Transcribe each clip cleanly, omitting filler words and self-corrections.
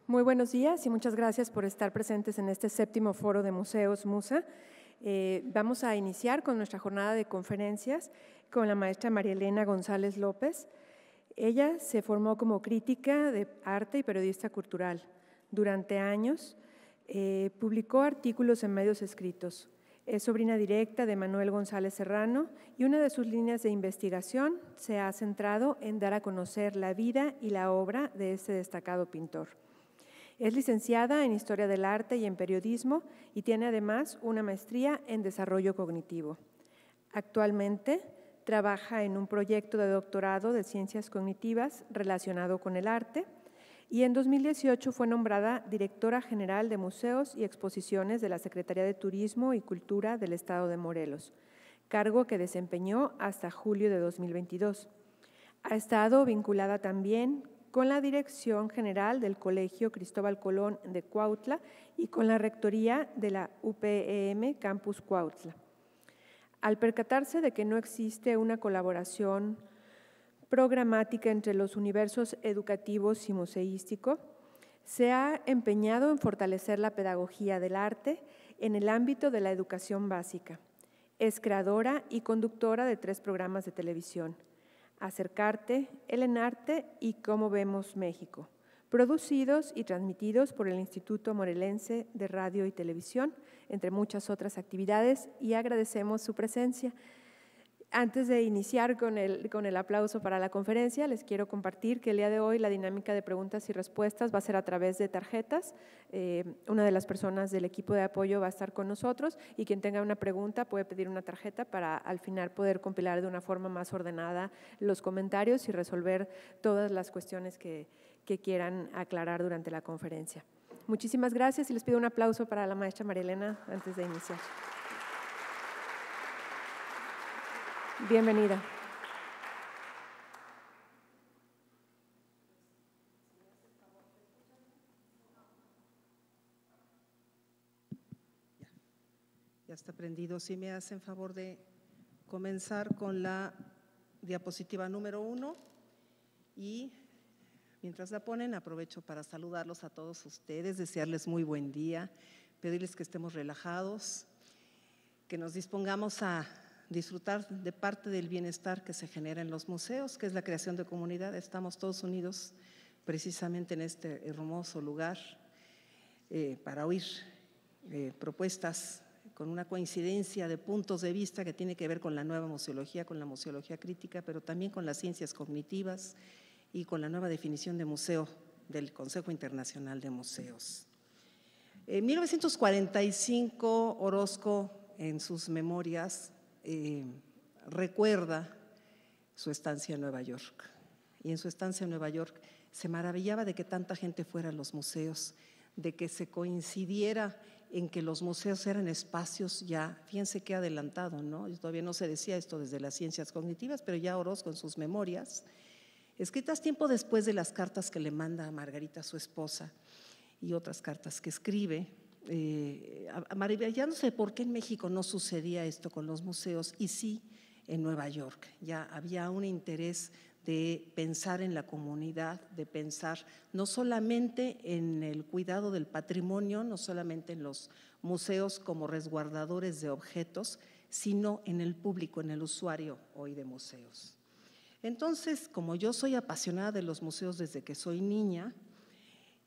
Muy buenos días y muchas gracias por estar presentes en este 7º Foro de Museos MUSA. Vamos a iniciar con nuestra jornada de conferencias con la maestra María Elena González López. Ella se formó como crítica de arte y periodista cultural. Durante años publicó artículos en medios escritos. Es sobrina directa de Manuel González Serrano y una de sus líneas de investigación se ha centrado en dar a conocer la vida y la obra de este destacado pintor. Es licenciada en Historia del Arte y en Periodismo y tiene además una maestría en Desarrollo Cognitivo. Actualmente trabaja en un proyecto de doctorado de Ciencias Cognitivas relacionado con el arte y en 2018 fue nombrada Directora General de Museos y Exposiciones de la Secretaría de Turismo y Cultura del Estado de Morelos, cargo que desempeñó hasta julio de 2022. Ha estado vinculada también con la Dirección General del Colegio Cristóbal Colón de Cuautla y con la Rectoría de la UPEM Campus Cuautla. Al percatarse de que no existe una colaboración programática entre los universos educativos y museístico, se ha empeñado en fortalecer la pedagogía del arte en el ámbito de la educación básica. Es creadora y conductora de 3 programas de televisión: Acercarte, El Enarte y Cómo Vemos México, producidos y transmitidos por el Instituto Morelense de Radio y Televisión, entre muchas otras actividades, y agradecemos su presencia. Antes de iniciar con el aplauso para la conferencia, les quiero compartir que el día de hoy la dinámica de preguntas y respuestas va a ser a través de tarjetas. Una de las personas del equipo de apoyo va a estar con nosotros y quien tenga una pregunta puede pedir una tarjeta para al final poder compilar de una forma más ordenada los comentarios y resolver todas las cuestiones que quieran aclarar durante la conferencia. Muchísimas gracias y les pido un aplauso para la maestra María Elena antes de iniciar. Bienvenida. Ya está prendido. Si me hacen favor de comenzar con la diapositiva número 1 y mientras la ponen aprovecho para saludarlos a todos ustedes, desearles muy buen día, pedirles que estemos relajados, que nos dispongamos a disfrutar de parte del bienestar que se genera en los museos, que es la creación de comunidad. Estamos todos unidos precisamente en este hermoso lugar para oír propuestas con una coincidencia de puntos de vista que tiene que ver con la nueva museología, con la museología crítica, pero también con las ciencias cognitivas y con la nueva definición de museo del Consejo Internacional de Museos. En 1945, Orozco, en sus memorias, recuerda su estancia en Nueva York. Y en su estancia en Nueva York se maravillaba de que tanta gente fuera a los museos, de que se coincidiera en que los museos eran espacios ya, fíjense qué adelantado, ¿no? Todavía no se decía esto desde las ciencias cognitivas, pero ya Orozco en sus memorias, escritas tiempo después de las cartas que le manda a Margarita, su esposa, y otras cartas que escribe, maravillándose por qué en México no sucedía esto con los museos y sí en Nueva York. Ya había un interés de pensar en la comunidad, de pensar no solamente en el cuidado del patrimonio, no solamente en los museos como resguardadores de objetos, sino en el público, en el usuario hoy de museos. Entonces, como yo soy apasionada de los museos desde que soy niña,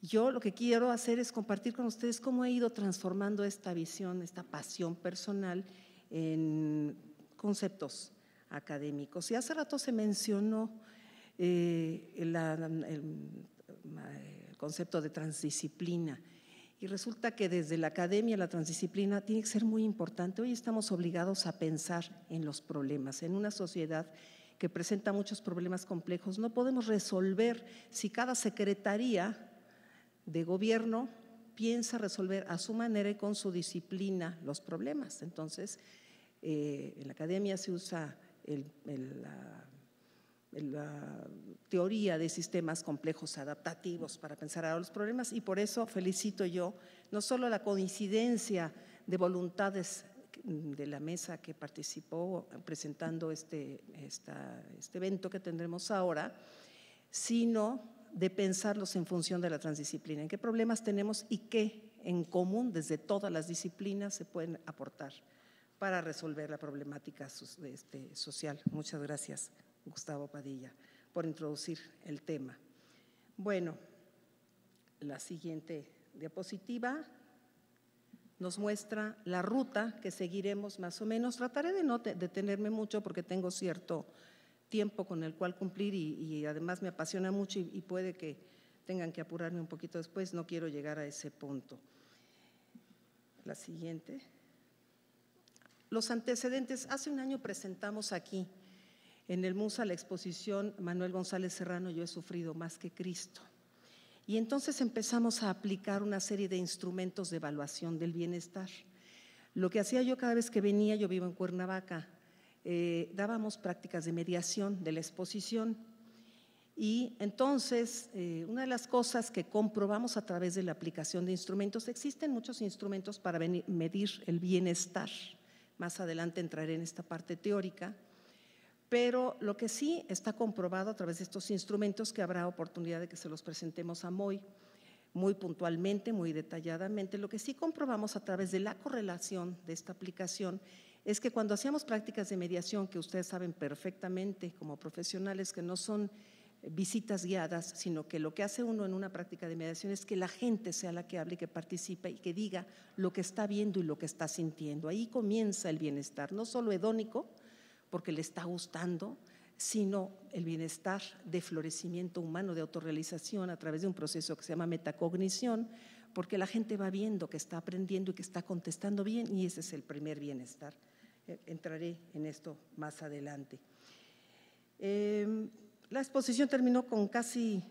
yo lo que quiero hacer es compartir con ustedes cómo he ido transformando esta visión, esta pasión personal en conceptos académicos. Y hace rato se mencionó el concepto de transdisciplina. Y resulta que desde la academia la transdisciplina tiene que ser muy importante. Hoy estamos obligados a pensar en los problemas. En una sociedad que presenta muchos problemas complejos, no podemos resolver si cada secretaría de gobierno piensa resolver a su manera y con su disciplina los problemas. Entonces, en la academia se usa la teoría de sistemas complejos adaptativos para pensar a los problemas y por eso felicito yo no solo la coincidencia de voluntades de la mesa que participó presentando este evento que tendremos ahora, sino de pensarlos en función de la transdisciplina, en qué problemas tenemos y qué en común desde todas las disciplinas se pueden aportar para resolver la problemática social. Muchas gracias, Gustavo Padilla, por introducir el tema. Bueno, la siguiente diapositiva nos muestra la ruta que seguiremos más o menos. Trataré de no detenerme mucho porque tengo cierto tiempo con el cual cumplir y además me apasiona mucho y puede que tengan que apurarme un poquito después, no quiero llegar a ese punto. La siguiente. Los antecedentes. Hace un año presentamos aquí en el MUSA la exposición Manuel González Serrano, Yo he sufrido más que Cristo. Y entonces empezamos a aplicar una serie de instrumentos de evaluación del bienestar. Lo que hacía yo cada vez que venía, yo vivo en Cuernavaca, dábamos prácticas de mediación de la exposición y entonces una de las cosas que comprobamos a través de la aplicación de instrumentos, existen muchos instrumentos para medir el bienestar, más adelante entraré en esta parte teórica, pero lo que sí está comprobado a través de estos instrumentos, que habrá oportunidad de que se los presentemos a muy puntualmente, muy detalladamente, lo que sí comprobamos a través de la correlación de esta aplicación es que cuando hacíamos prácticas de mediación, que ustedes saben perfectamente como profesionales que no son visitas guiadas, sino que lo que hace uno en una práctica de mediación es que la gente sea la que hable y que participe y que diga lo que está viendo y lo que está sintiendo. Ahí comienza el bienestar, no solo hedónico, porque le está gustando, sino el bienestar de florecimiento humano, de autorrealización a través de un proceso que se llama metacognición, porque la gente va viendo que está aprendiendo y que está contestando bien y ese es el primer bienestar. Entraré en esto más adelante. La exposición terminó con casi,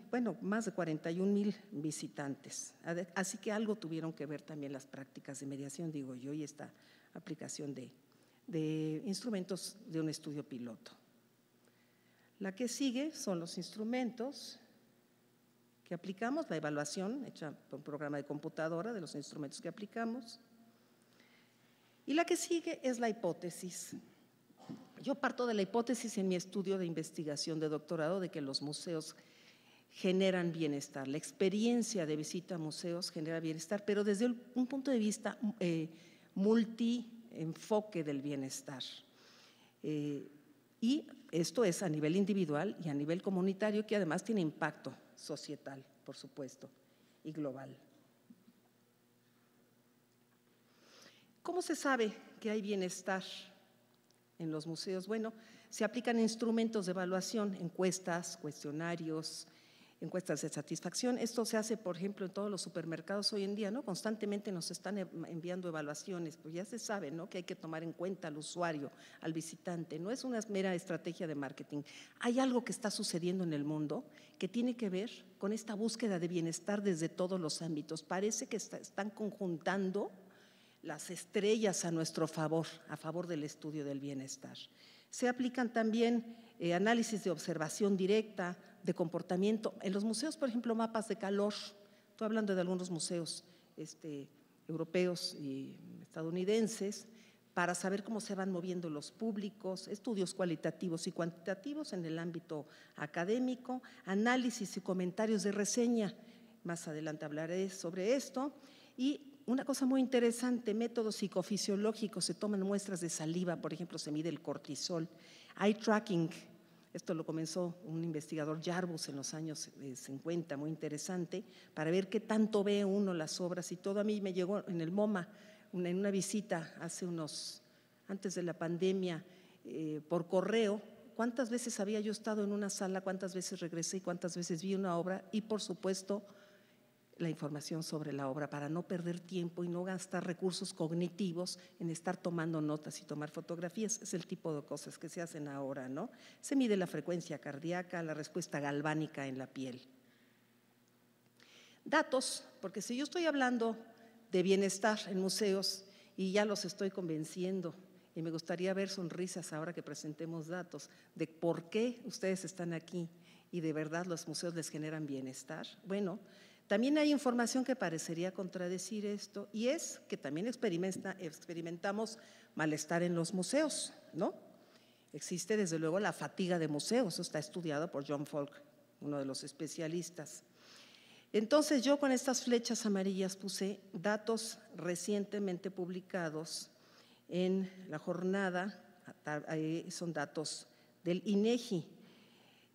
más de 41,000 visitantes, así que algo tuvieron que ver también las prácticas de mediación, digo yo, y esta aplicación de instrumentos de un estudio piloto. La que sigue son los instrumentos que aplicamos, la evaluación hecha por un programa de computadora de los instrumentos que aplicamos. Y la que sigue es la hipótesis. Yo parto de la hipótesis en mi estudio de investigación de doctorado de que los museos generan bienestar. La experiencia de visita a museos genera bienestar, pero desde un punto de vista multi-enfoque del bienestar. Y esto es a nivel individual y a nivel comunitario, que además tiene impacto societal, por supuesto, y global. ¿Cómo se sabe que hay bienestar en los museos? Bueno, se aplican instrumentos de evaluación, encuestas, cuestionarios, encuestas de satisfacción. Esto se hace, por ejemplo, en todos los supermercados hoy en día, ¿no? Constantemente nos están enviando evaluaciones, pues ya se sabe, ¿no?, que hay que tomar en cuenta al usuario, al visitante. No es una mera estrategia de marketing. Hay algo que está sucediendo en el mundo que tiene que ver con esta búsqueda de bienestar desde todos los ámbitos. Parece que están conjuntando las estrellas a nuestro favor, a favor del estudio del bienestar. Se aplican también análisis de observación directa, de comportamiento. En los museos, por ejemplo, mapas de calor. Estoy hablando de algunos museos europeos y estadounidenses, para saber cómo se van moviendo los públicos, estudios cualitativos y cuantitativos en el ámbito académico, análisis y comentarios de reseña. Más adelante hablaré sobre esto. Y una cosa muy interesante, métodos psicofisiológicos, se toman muestras de saliva, por ejemplo, se mide el cortisol. Eye tracking, esto lo comenzó un investigador, Jarbus, en los años 50, muy interesante, para ver qué tanto ve uno las obras y todo. A mí me llegó en el MoMA, en una visita antes de la pandemia, por correo, cuántas veces había yo estado en una sala, cuántas veces regresé y cuántas veces vi una obra y, por supuesto, la información sobre la obra para no perder tiempo y no gastar recursos cognitivos en estar tomando notas y tomar fotografías. Es el tipo de cosas que se hacen ahora, ¿no? Se mide la frecuencia cardíaca, la respuesta galvánica en la piel. Datos, porque si yo estoy hablando de bienestar en museos y ya los estoy convenciendo y me gustaría ver sonrisas ahora que presentemos datos de por qué ustedes están aquí y de verdad los museos les generan bienestar. Bueno, también hay información que parecería contradecir esto y es que también experimentamos malestar en los museos, ¿no? Existe desde luego la fatiga de museos, eso está estudiado por John Falk uno de los especialistas. Entonces yo con estas flechas amarillas puse datos recientemente publicados en la jornada, son datos del INEGI.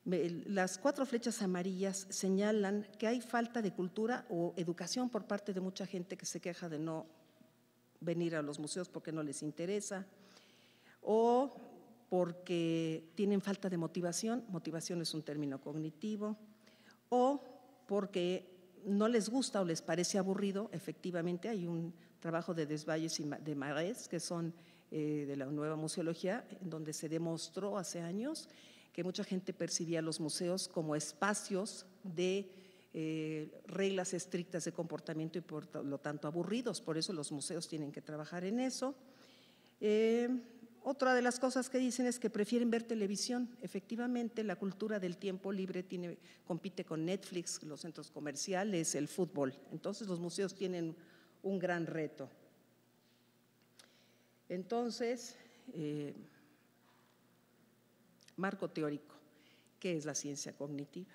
Las 4 flechas amarillas señalan que hay falta de cultura o educación por parte de mucha gente que se queja de no venir a los museos porque no les interesa o porque tienen falta de motivación, motivación es un término cognitivo, o porque no les gusta o les parece aburrido. Efectivamente hay un trabajo de Desvalles y de Marés, que son de la nueva museología, en donde se demostró hace años que mucha gente percibía los museos como espacios de reglas estrictas de comportamiento y por lo tanto aburridos. Por eso los museos tienen que trabajar en eso. Otra de las cosas que dicen es que prefieren ver televisión. Efectivamente, la cultura del tiempo libre compite con Netflix, los centros comerciales, el fútbol. Entonces los museos tienen un gran reto. Entonces, marco teórico, ¿qué es la ciencia cognitiva?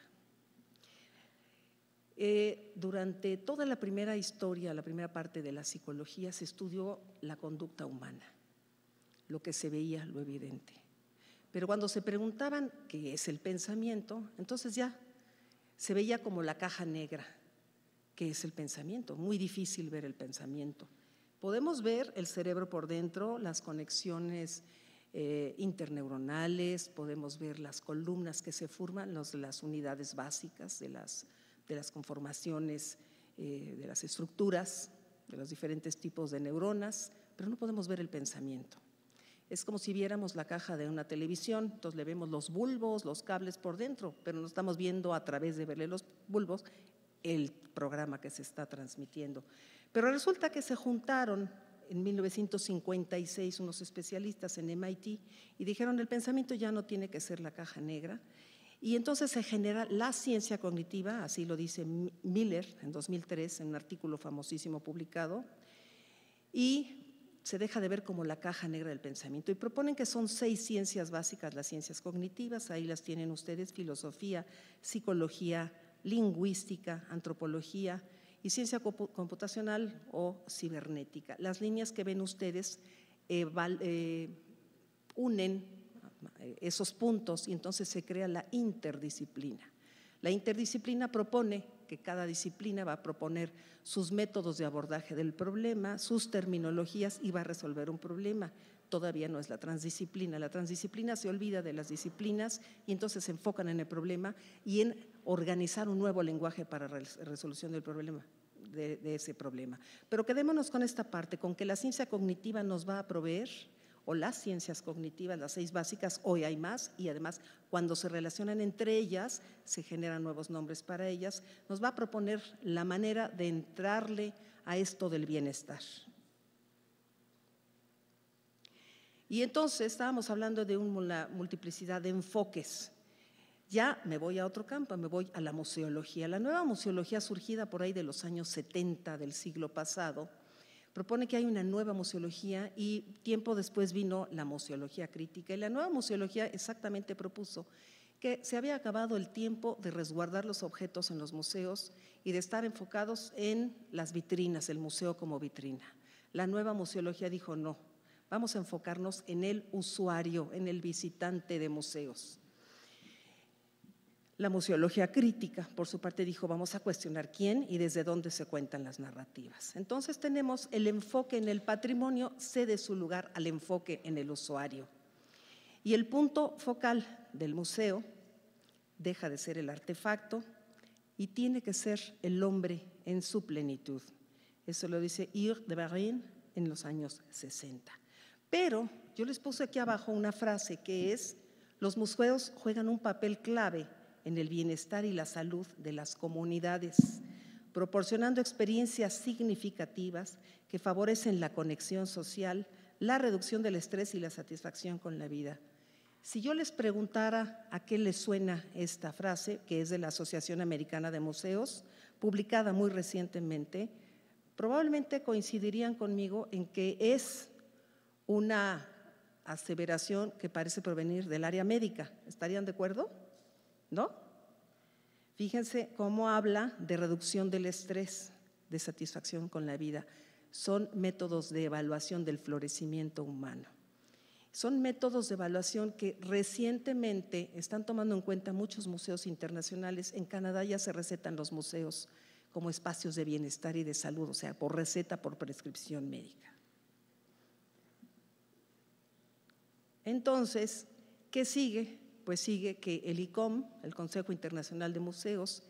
Durante toda la primera historia, la primera parte de la psicología, se estudió la conducta humana, lo que se veía, lo evidente. Pero cuando se preguntaban qué es el pensamiento, entonces ya se veía como la caja negra. ¿Qué es el pensamiento? Muy difícil ver el pensamiento. Podemos ver el cerebro por dentro, las conexiones interneuronales, podemos ver las columnas que se forman, las unidades básicas de las conformaciones, de las estructuras, de los diferentes tipos de neuronas, pero no podemos ver el pensamiento. Es como si viéramos la caja de una televisión, entonces le vemos los bulbos, los cables por dentro, pero no estamos viendo a través de verle los bulbos el programa que se está transmitiendo. Pero resulta que se juntaron en 1956 unos especialistas en MIT y dijeron el pensamiento ya no tiene que ser la caja negra, y entonces se genera la ciencia cognitiva, así lo dice Miller en 2003 en un artículo famosísimo publicado, y se deja de ver como la caja negra del pensamiento y proponen que son 6 ciencias básicas, las ciencias cognitivas. Ahí las tienen ustedes: filosofía, psicología, lingüística, antropología y ciencia computacional o cibernética. Las líneas que ven ustedes unen esos puntos y entonces se crea la interdisciplina. La interdisciplina propone que cada disciplina va a proponer sus métodos de abordaje del problema, sus terminologías, y va a resolver un problema. Todavía no es la transdisciplina. La transdisciplina se olvida de las disciplinas y entonces se enfocan en el problema y en organizar un nuevo lenguaje para la resolución del problema, de ese problema. Pero quedémonos con esta parte, con que la ciencia cognitiva nos va a proveer, o las ciencias cognitivas, las 6 básicas. Hoy hay más, y además cuando se relacionan entre ellas se generan nuevos nombres para ellas. Nos va a proponer la manera de entrarle a esto del bienestar. Y entonces estábamos hablando de una multiplicidad de enfoques. Ya me voy a otro campo, me voy a la museología. La nueva museología, surgida por ahí de los años 70 del siglo pasado, propone que hay una nueva museología, y tiempo después vino la museología crítica. Y la nueva museología exactamente propuso que se había acabado el tiempo de resguardar los objetos en los museos y de estar enfocados en las vitrinas, el museo como vitrina. La nueva museología dijo no, vamos a enfocarnos en el usuario, en el visitante de museos. La museología crítica, por su parte, dijo vamos a cuestionar quién y desde dónde se cuentan las narrativas. Entonces tenemos el enfoque en el patrimonio, cede su lugar al enfoque en el usuario. Y el punto focal del museo deja de ser el artefacto y tiene que ser el hombre en su plenitud. Eso lo dice Yves de Barrine en los años 60. Pero yo les puse aquí abajo una frase que es: los museos juegan un papel clave en el bienestar y la salud de las comunidades, proporcionando experiencias significativas que favorecen la conexión social, la reducción del estrés y la satisfacción con la vida. Si yo les preguntara a qué les suena esta frase, que es de la Asociación Americana de Museos, publicada muy recientemente, probablemente coincidirían conmigo en que es una aseveración que parece provenir del área médica. ¿Estarían de acuerdo? ¿No? Fíjense cómo habla de reducción del estrés, de satisfacción con la vida. Son métodos de evaluación del florecimiento humano. Son métodos de evaluación que recientemente están tomando en cuenta muchos museos internacionales. En Canadá ya se recetan los museos como espacios de bienestar y de salud, o sea, por receta, por prescripción médica. Entonces, ¿qué sigue? Pues sigue que el ICOM, el Consejo Internacional de Museos,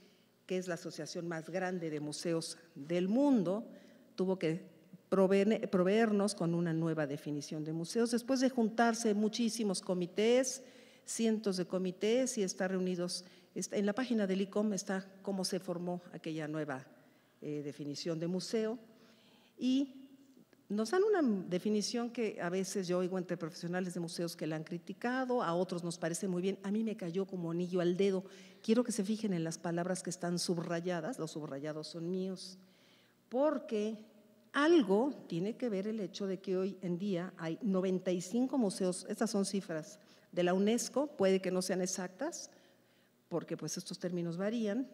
que es la asociación más grande de museos del mundo, tuvo que proveernos con una nueva definición de museos, después de juntarse muchísimos comités, cientos de comités, y estar reunidos. En la página del ICOM está cómo se formó aquella nueva definición de museo, y nos dan una definición que a veces yo oigo entre profesionales de museos que la han criticado, a otros nos parece muy bien. A mí me cayó como anillo al dedo. Quiero que se fijen en las palabras que están subrayadas, los subrayados son míos, porque algo tiene que ver el hecho de que hoy en día hay 95 museos, estas son cifras de la UNESCO, puede que no sean exactas, porque pues estos términos varían,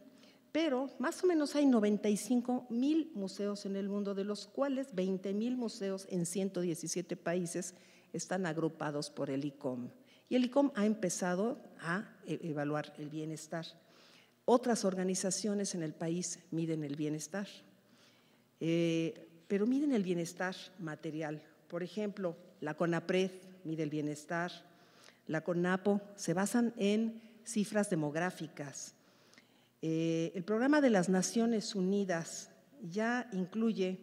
pero más o menos hay 95,000 museos en el mundo, de los cuales 20,000 museos en 117 países están agrupados por el ICOM. Y el ICOM ha empezado a evaluar el bienestar. Otras organizaciones en el país miden el bienestar, pero miden el bienestar material. Por ejemplo, la CONAPRED mide el bienestar, la CONAPO, se basan en cifras demográficas. El programa de las Naciones Unidas ya incluye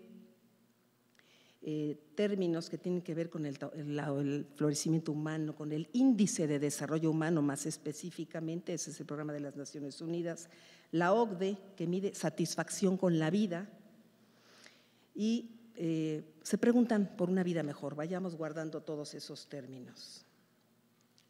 términos que tienen que ver con el florecimiento humano, con el índice de desarrollo humano más específicamente, ese es el programa de las Naciones Unidas, la OCDE, que mide satisfacción con la vida, y se preguntan por una vida mejor. Vayamos guardando todos esos términos.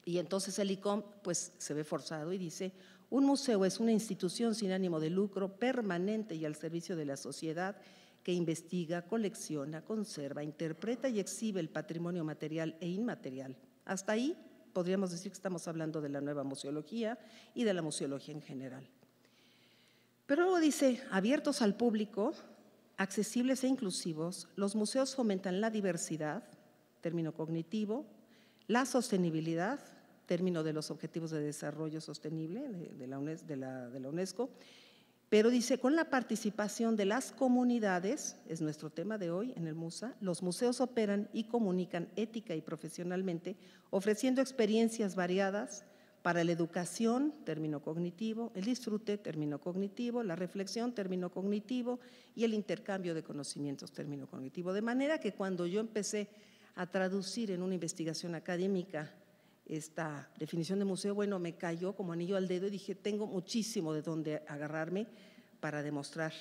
Y entonces el ICOM pues se ve forzado y dice: un museo es una institución sin ánimo de lucro, permanente y al servicio de la sociedad, que investiga, colecciona, conserva, interpreta y exhibe el patrimonio material e inmaterial. Hasta ahí podríamos decir que estamos hablando de la nueva museología y de la museología en general. Pero luego dice: abiertos al público, accesibles e inclusivos, los museos fomentan la diversidad, término cognitivo, la sostenibilidad, término de los Objetivos de Desarrollo Sostenible de la UNESCO, pero dice, con la participación de las comunidades, es nuestro tema de hoy en el MUSA, los museos operan y comunican ética y profesionalmente, ofreciendo experiencias variadas para la educación, término cognitivo, el disfrute, término cognitivo, la reflexión, término cognitivo, y el intercambio de conocimientos, término cognitivo. De manera que cuando yo empecé a traducir en una investigación académica esta definición de museo, bueno, me cayó como anillo al dedo y dije, tengo muchísimo de dónde agarrarme para demostrar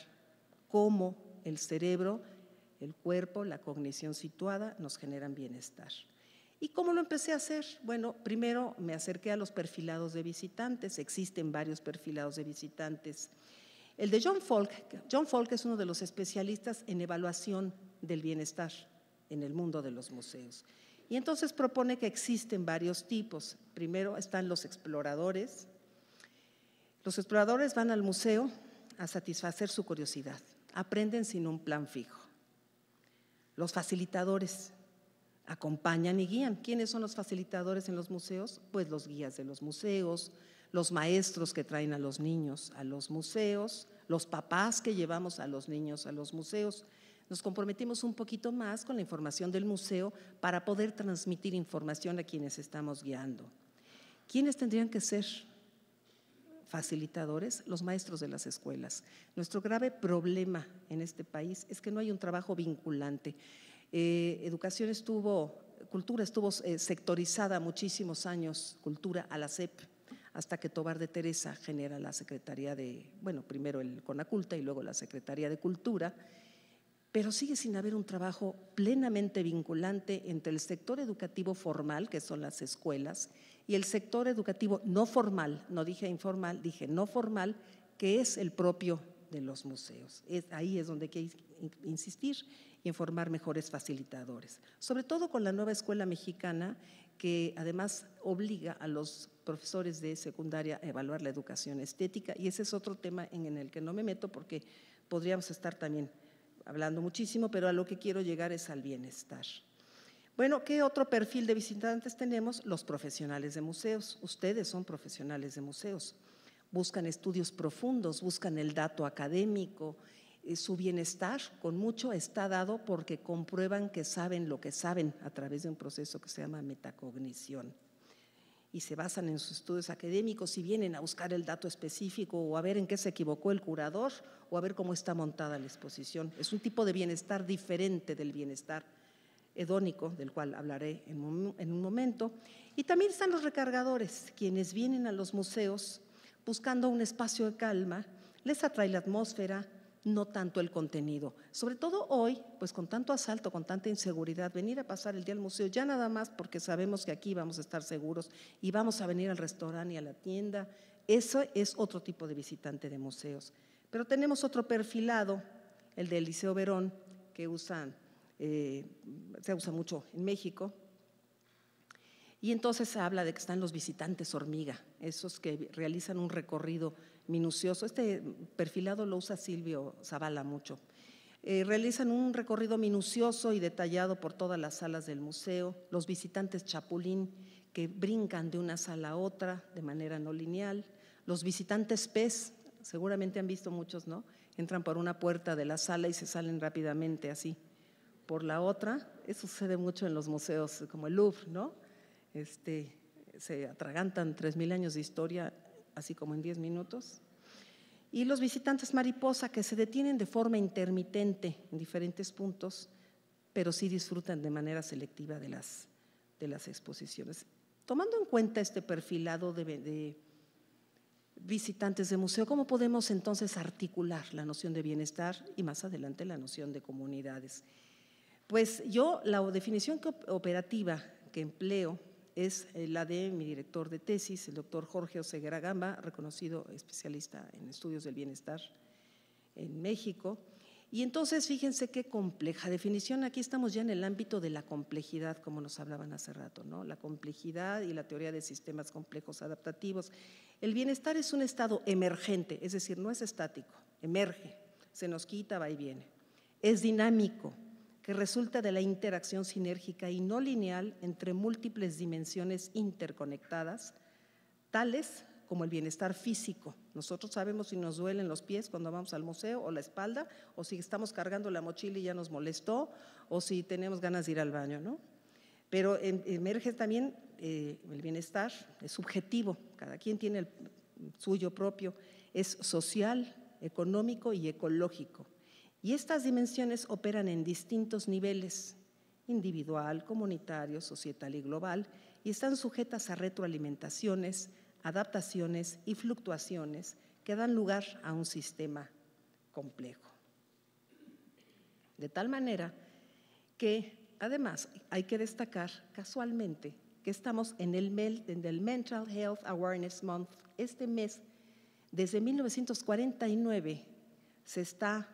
cómo el cerebro, el cuerpo, la cognición situada nos generan bienestar. ¿Y cómo lo empecé a hacer? Bueno, primero me acerqué a los perfilados de visitantes, existen varios perfilados de visitantes. El de John Falk es uno de los especialistas en evaluación del bienestar en el mundo de los museos. Y entonces propone que existen varios tipos. Primero están los exploradores. Los exploradores van al museo a satisfacer su curiosidad, aprenden sin un plan fijo. Los facilitadores acompañan y guían. ¿Quiénes son los facilitadores en los museos? Pues los guías de los museos, los maestros que traen a los niños a los museos, los papás que llevamos a los niños a los museos. Nos comprometimos un poquito más con la información del museo para poder transmitir información a quienes estamos guiando. ¿Quiénes tendrían que ser facilitadores? Los maestros de las escuelas. Nuestro grave problema en este país es que no hay un trabajo vinculante. Cultura estuvo sectorizada muchísimos años, cultura a la SEP, hasta que Tobar de Teresa genera la Secretaría de, bueno, primero el CONACULTA y luego la Secretaría de Cultura, pero sigue sin haber un trabajo plenamente vinculante entre el sector educativo formal, que son las escuelas, y el sector educativo no formal, no dije informal, dije no formal, que es el propio de los museos. Ahí es donde hay que insistir y en formar mejores facilitadores, sobre todo con la nueva escuela mexicana, que además obliga a los profesores de secundaria a evaluar la educación estética, y ese es otro tema en el que no me meto porque podríamos estar también hablando muchísimo, pero a lo que quiero llegar es al bienestar. Bueno, ¿qué otro perfil de visitantes tenemos? Los profesionales de museos. Ustedes son profesionales de museos. Buscan estudios profundos, buscan el dato académico. Su bienestar con mucho está dado porque comprueban que saben lo que saben a través de un proceso que se llama metacognición. Y se basan en sus estudios académicos y vienen a buscar el dato específico o a ver en qué se equivocó el curador o a ver cómo está montada la exposición. Es un tipo de bienestar diferente del bienestar hedónico, del cual hablaré en un momento. Y también están los recargadores, quienes vienen a los museos buscando un espacio de calma, les atrae la atmósfera, no tanto el contenido. Sobre todo hoy, pues con tanto asalto, con tanta inseguridad, venir a pasar el día al museo, ya nada más porque sabemos que aquí vamos a estar seguros y vamos a venir al restaurante y a la tienda, eso es otro tipo de visitante de museos. Pero tenemos otro perfilado, el del Liceo Verón, que se usa mucho en México. Y entonces se habla de que están los visitantes hormiga, esos que realizan un recorrido minucioso. Este perfilado lo usa Silvio Zavala mucho. Realizan un recorrido minucioso y detallado por todas las salas del museo. Los visitantes chapulín, que brincan de una sala a otra de manera no lineal. Los visitantes pez, seguramente han visto muchos, ¿no? Entran por una puerta de la sala y se salen rápidamente así por la otra. Eso sucede mucho en los museos como el Louvre, ¿no? Se atragantan 3,000 años de historia, así como en 10 minutos. Y los visitantes mariposa, que se detienen de forma intermitente en diferentes puntos, pero sí disfrutan de manera selectiva de las exposiciones. Tomando en cuenta este perfilado de visitantes de museo, ¿cómo podemos entonces articular la noción de bienestar y más adelante la noción de comunidades? Pues yo la definición operativa que empleo es la de mi director de tesis, el doctor Jorge Oseguera Gamba, reconocido especialista en estudios del bienestar en México. Y entonces fíjense qué compleja definición, aquí estamos ya en el ámbito de la complejidad, como nos hablaban hace rato, ¿no? La complejidad y la teoría de sistemas complejos adaptativos. El bienestar es un estado emergente, es decir, no es estático, emerge, se nos quita, va y viene. Es dinámico, que resulta de la interacción sinérgica y no lineal entre múltiples dimensiones interconectadas, tales como el bienestar físico. Nosotros sabemos si nos duelen los pies cuando vamos al museo o la espalda, o si estamos cargando la mochila y ya nos molestó, o si tenemos ganas de ir al baño, ¿no? Pero emerge también el bienestar, es subjetivo, cada quien tiene el suyo propio, es social, económico y ecológico. Y estas dimensiones operan en distintos niveles, individual, comunitario, societal y global, y están sujetas a retroalimentaciones, adaptaciones y fluctuaciones que dan lugar a un sistema complejo. De tal manera que, además, hay que destacar casualmente que estamos en el Mental Health Awareness Month. Este mes, desde 1949, se está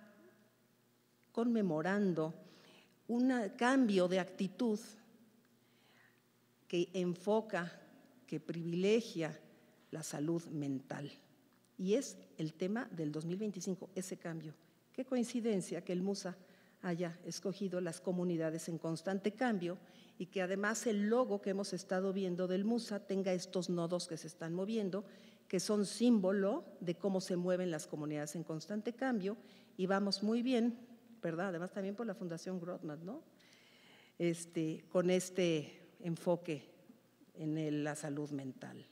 conmemorando un cambio de actitud que enfoca, que privilegia la salud mental. Y es el tema del 2025, ese cambio. Qué coincidencia que el MUSA haya escogido las comunidades en constante cambio y que además el logo que hemos estado viendo del MUSA tenga estos nodos que se están moviendo, que son símbolo de cómo se mueven las comunidades en constante cambio, y vamos muy bien, ¿verdad? Además también por la Fundación Grothman, ¿no? Con este enfoque en la salud mental.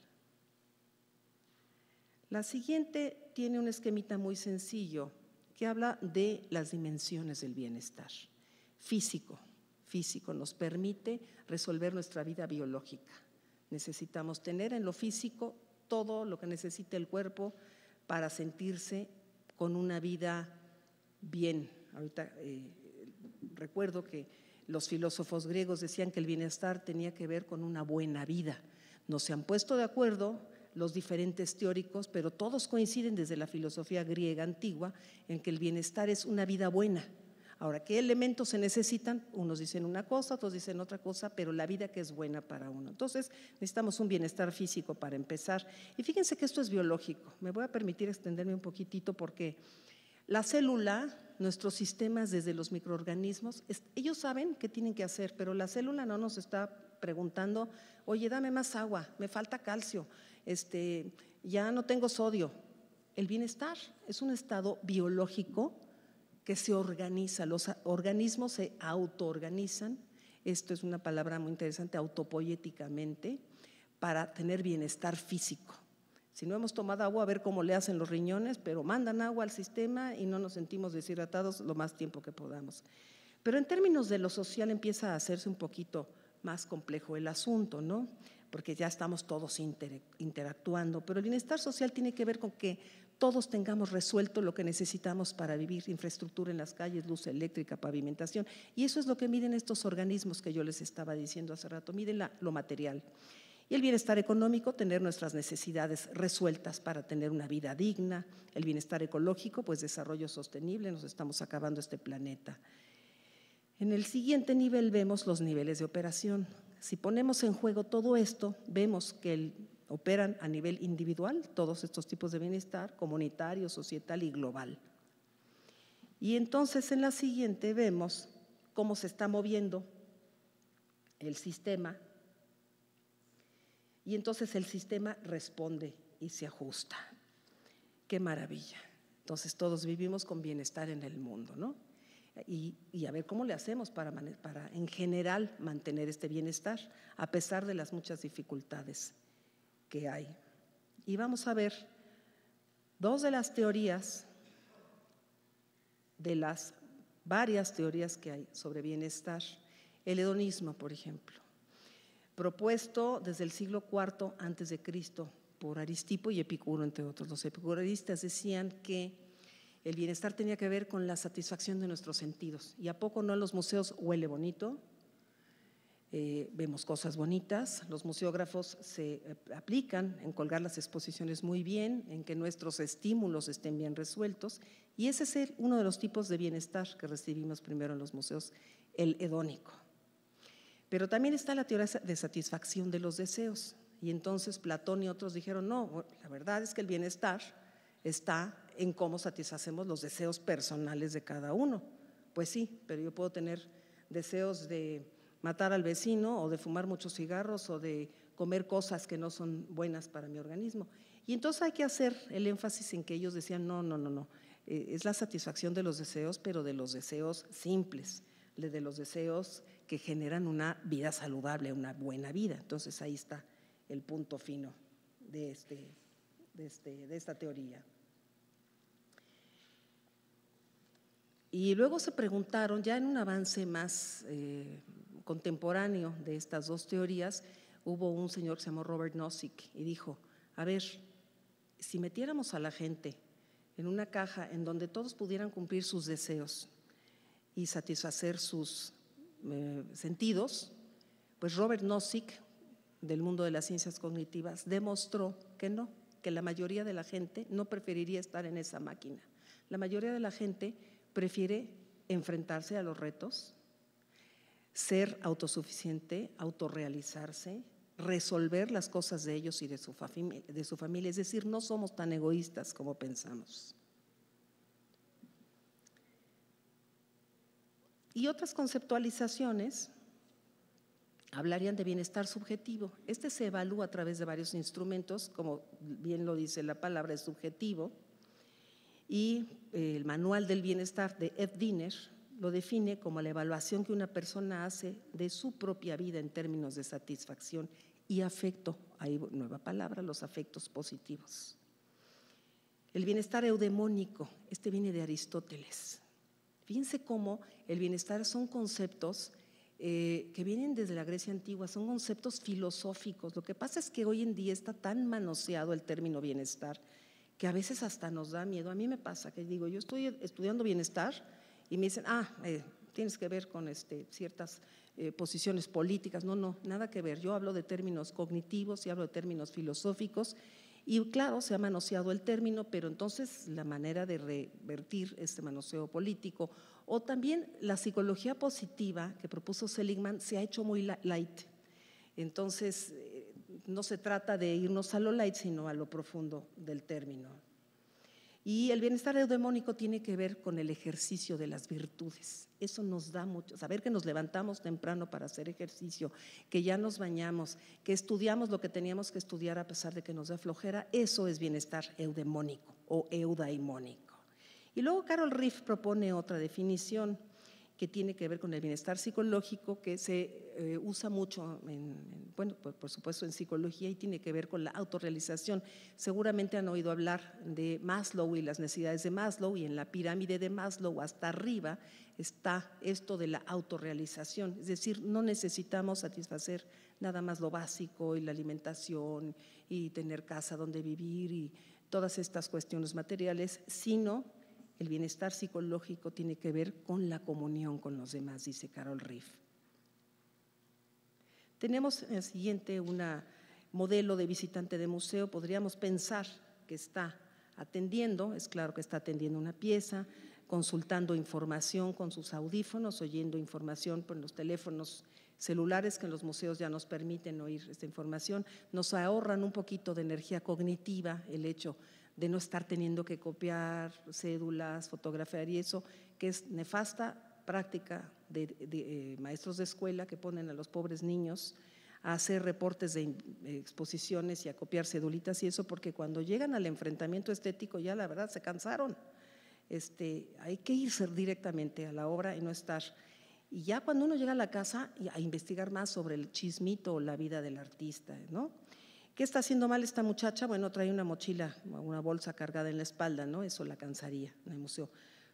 La siguiente tiene un esquemita muy sencillo que habla de las dimensiones del bienestar. Físico nos permite resolver nuestra vida biológica. Necesitamos tener en lo físico todo lo que necesita el cuerpo para sentirse con una vida bien. Ahorita recuerdo que los filósofos griegos decían que el bienestar tenía que ver con una buena vida. No se han puesto de acuerdo los diferentes teóricos, pero todos coinciden desde la filosofía griega antigua en que el bienestar es una vida buena. Ahora, ¿qué elementos se necesitan? Unos dicen una cosa, otros dicen otra cosa, pero la vida que es buena para uno. Entonces, necesitamos un bienestar físico para empezar. Y fíjense que esto es biológico. Me voy a permitir extenderme un poquitito porque la célula, nuestros sistemas desde los microorganismos, ellos saben qué tienen que hacer, pero la célula no nos está preguntando, oye, dame más agua, me falta calcio, ya no tengo sodio. El bienestar es un estado biológico que se organiza, los organismos se autoorganizan, esto es una palabra muy interesante, autopoieticamente, para tener bienestar físico. Si no hemos tomado agua, a ver cómo le hacen los riñones, pero mandan agua al sistema y no nos sentimos deshidratados lo más tiempo que podamos. Pero en términos de lo social empieza a hacerse un poquito más complejo el asunto, ¿no? Porque ya estamos todos interactuando, pero el bienestar social tiene que ver con que todos tengamos resuelto lo que necesitamos para vivir, infraestructura en las calles, luz eléctrica, pavimentación, y eso es lo que miden estos organismos que yo les estaba diciendo hace rato, miden lo material. Y el bienestar económico, tener nuestras necesidades resueltas para tener una vida digna. El bienestar ecológico, pues desarrollo sostenible, nos estamos acabando este planeta. En el siguiente nivel vemos los niveles de operación. Si ponemos en juego todo esto, vemos que operan a nivel individual todos estos tipos de bienestar, comunitario, societal y global. Y entonces en la siguiente vemos cómo se está moviendo el sistema y entonces el sistema responde y se ajusta. ¡Qué maravilla! Entonces todos vivimos con bienestar en el mundo, ¿no? Y a ver cómo le hacemos para en general mantener este bienestar a pesar de las muchas dificultades que hay. Y vamos a ver dos de las teorías, de las varias teorías que hay sobre bienestar. El hedonismo, por ejemplo, propuesto desde el siglo IV a.C. por Aristipo y Epicuro, entre otros. Los epicureístas decían que el bienestar tenía que ver con la satisfacción de nuestros sentidos. ¿Y a poco no en los museos huele bonito? Vemos cosas bonitas, los museógrafos se aplican en colgar las exposiciones muy bien, en que nuestros estímulos estén bien resueltos, y ese es uno de los tipos de bienestar que recibimos primero en los museos, el hedónico. Pero también está la teoría de satisfacción de los deseos, y entonces Platón y otros dijeron, no, la verdad es que el bienestar está en cómo satisfacemos los deseos personales de cada uno. Pues sí, pero yo puedo tener deseos de matar al vecino o de fumar muchos cigarros o de comer cosas que no son buenas para mi organismo. Y entonces hay que hacer el énfasis en que ellos decían, no, es la satisfacción de los deseos, pero de los deseos simples, de los deseos que generan una vida saludable, una buena vida. Entonces ahí está el punto fino de esta teoría. Y luego se preguntaron, ya en un avance más contemporáneo de estas dos teorías, hubo un señor que se llamó Robert Nozick y dijo, a ver, si metiéramos a la gente en una caja en donde todos pudieran cumplir sus deseos y satisfacer sus sentidos, pues Robert Nozick, del mundo de las ciencias cognitivas, demostró que no, que la mayoría de la gente no preferiría estar en esa máquina. La mayoría de la gente prefiere enfrentarse a los retos, ser autosuficiente, autorrealizarse, resolver las cosas de ellos y de su familia. Es decir, no somos tan egoístas como pensamos. Y otras conceptualizaciones hablarían de bienestar subjetivo. Este se evalúa a través de varios instrumentos, como bien lo dice la palabra, es subjetivo. Y el Manual del Bienestar de Ed Diener lo define como la evaluación que una persona hace de su propia vida en términos de satisfacción y afecto. Hay nueva palabra, los afectos positivos. El bienestar eudemónico, este viene de Aristóteles. Fíjense cómo el bienestar son conceptos que vienen desde la Grecia antigua, son conceptos filosóficos. Lo que pasa es que hoy en día está tan manoseado el término bienestar que a veces hasta nos da miedo. A mí me pasa que digo, yo estoy estudiando bienestar y me dicen, tienes que ver con ciertas posiciones políticas. No, nada que ver. Yo hablo de términos cognitivos y hablo de términos filosóficos Y claro, se ha manoseado el término, pero entonces la manera de revertir este manoseo político o también la psicología positiva que propuso Seligman se ha hecho muy light. Entonces, no se trata de irnos a lo light, sino a lo profundo del término. Y el bienestar eudemónico tiene que ver con el ejercicio de las virtudes. Eso nos da mucho, saber que nos levantamos temprano para hacer ejercicio, que ya nos bañamos, que estudiamos lo que teníamos que estudiar a pesar de que nos da flojera, eso es bienestar eudemónico o eudaimónico. Y luego Carol Riff propone otra definición que tiene que ver con el bienestar psicológico, que se usa mucho, bueno, por supuesto en psicología, y tiene que ver con la autorrealización. Seguramente han oído hablar de Maslow y las necesidades de Maslow, y en la pirámide de Maslow hasta arriba está esto de la autorrealización, es decir, no necesitamos satisfacer nada más lo básico y la alimentación y tener casa donde vivir y todas estas cuestiones materiales, sino el bienestar psicológico tiene que ver con la comunión con los demás, dice Carol Riff. Tenemos en el siguiente un modelo de visitante de museo. Podríamos pensar que está atendiendo, es claro que está atendiendo una pieza, consultando información con sus audífonos, oyendo información por los teléfonos celulares que en los museos ya nos permiten oír esta información. Nos ahorran un poquito de energía cognitiva el hecho de no estar teniendo que copiar cédulas, fotografiar y eso, que es nefasta práctica de maestros de escuela que ponen a los pobres niños a hacer reportes de exposiciones y a copiar cedulitas y eso, porque cuando llegan al enfrentamiento estético ya la verdad se cansaron. Hay que irse directamente a la obra y no estar. Y ya cuando uno llega a la casa a investigar más sobre el chismito o la vida del artista, ¿no? ¿Qué está haciendo mal esta muchacha? Bueno, trae una mochila, una bolsa cargada en la espalda, ¿no? Eso la cansaría en el museo.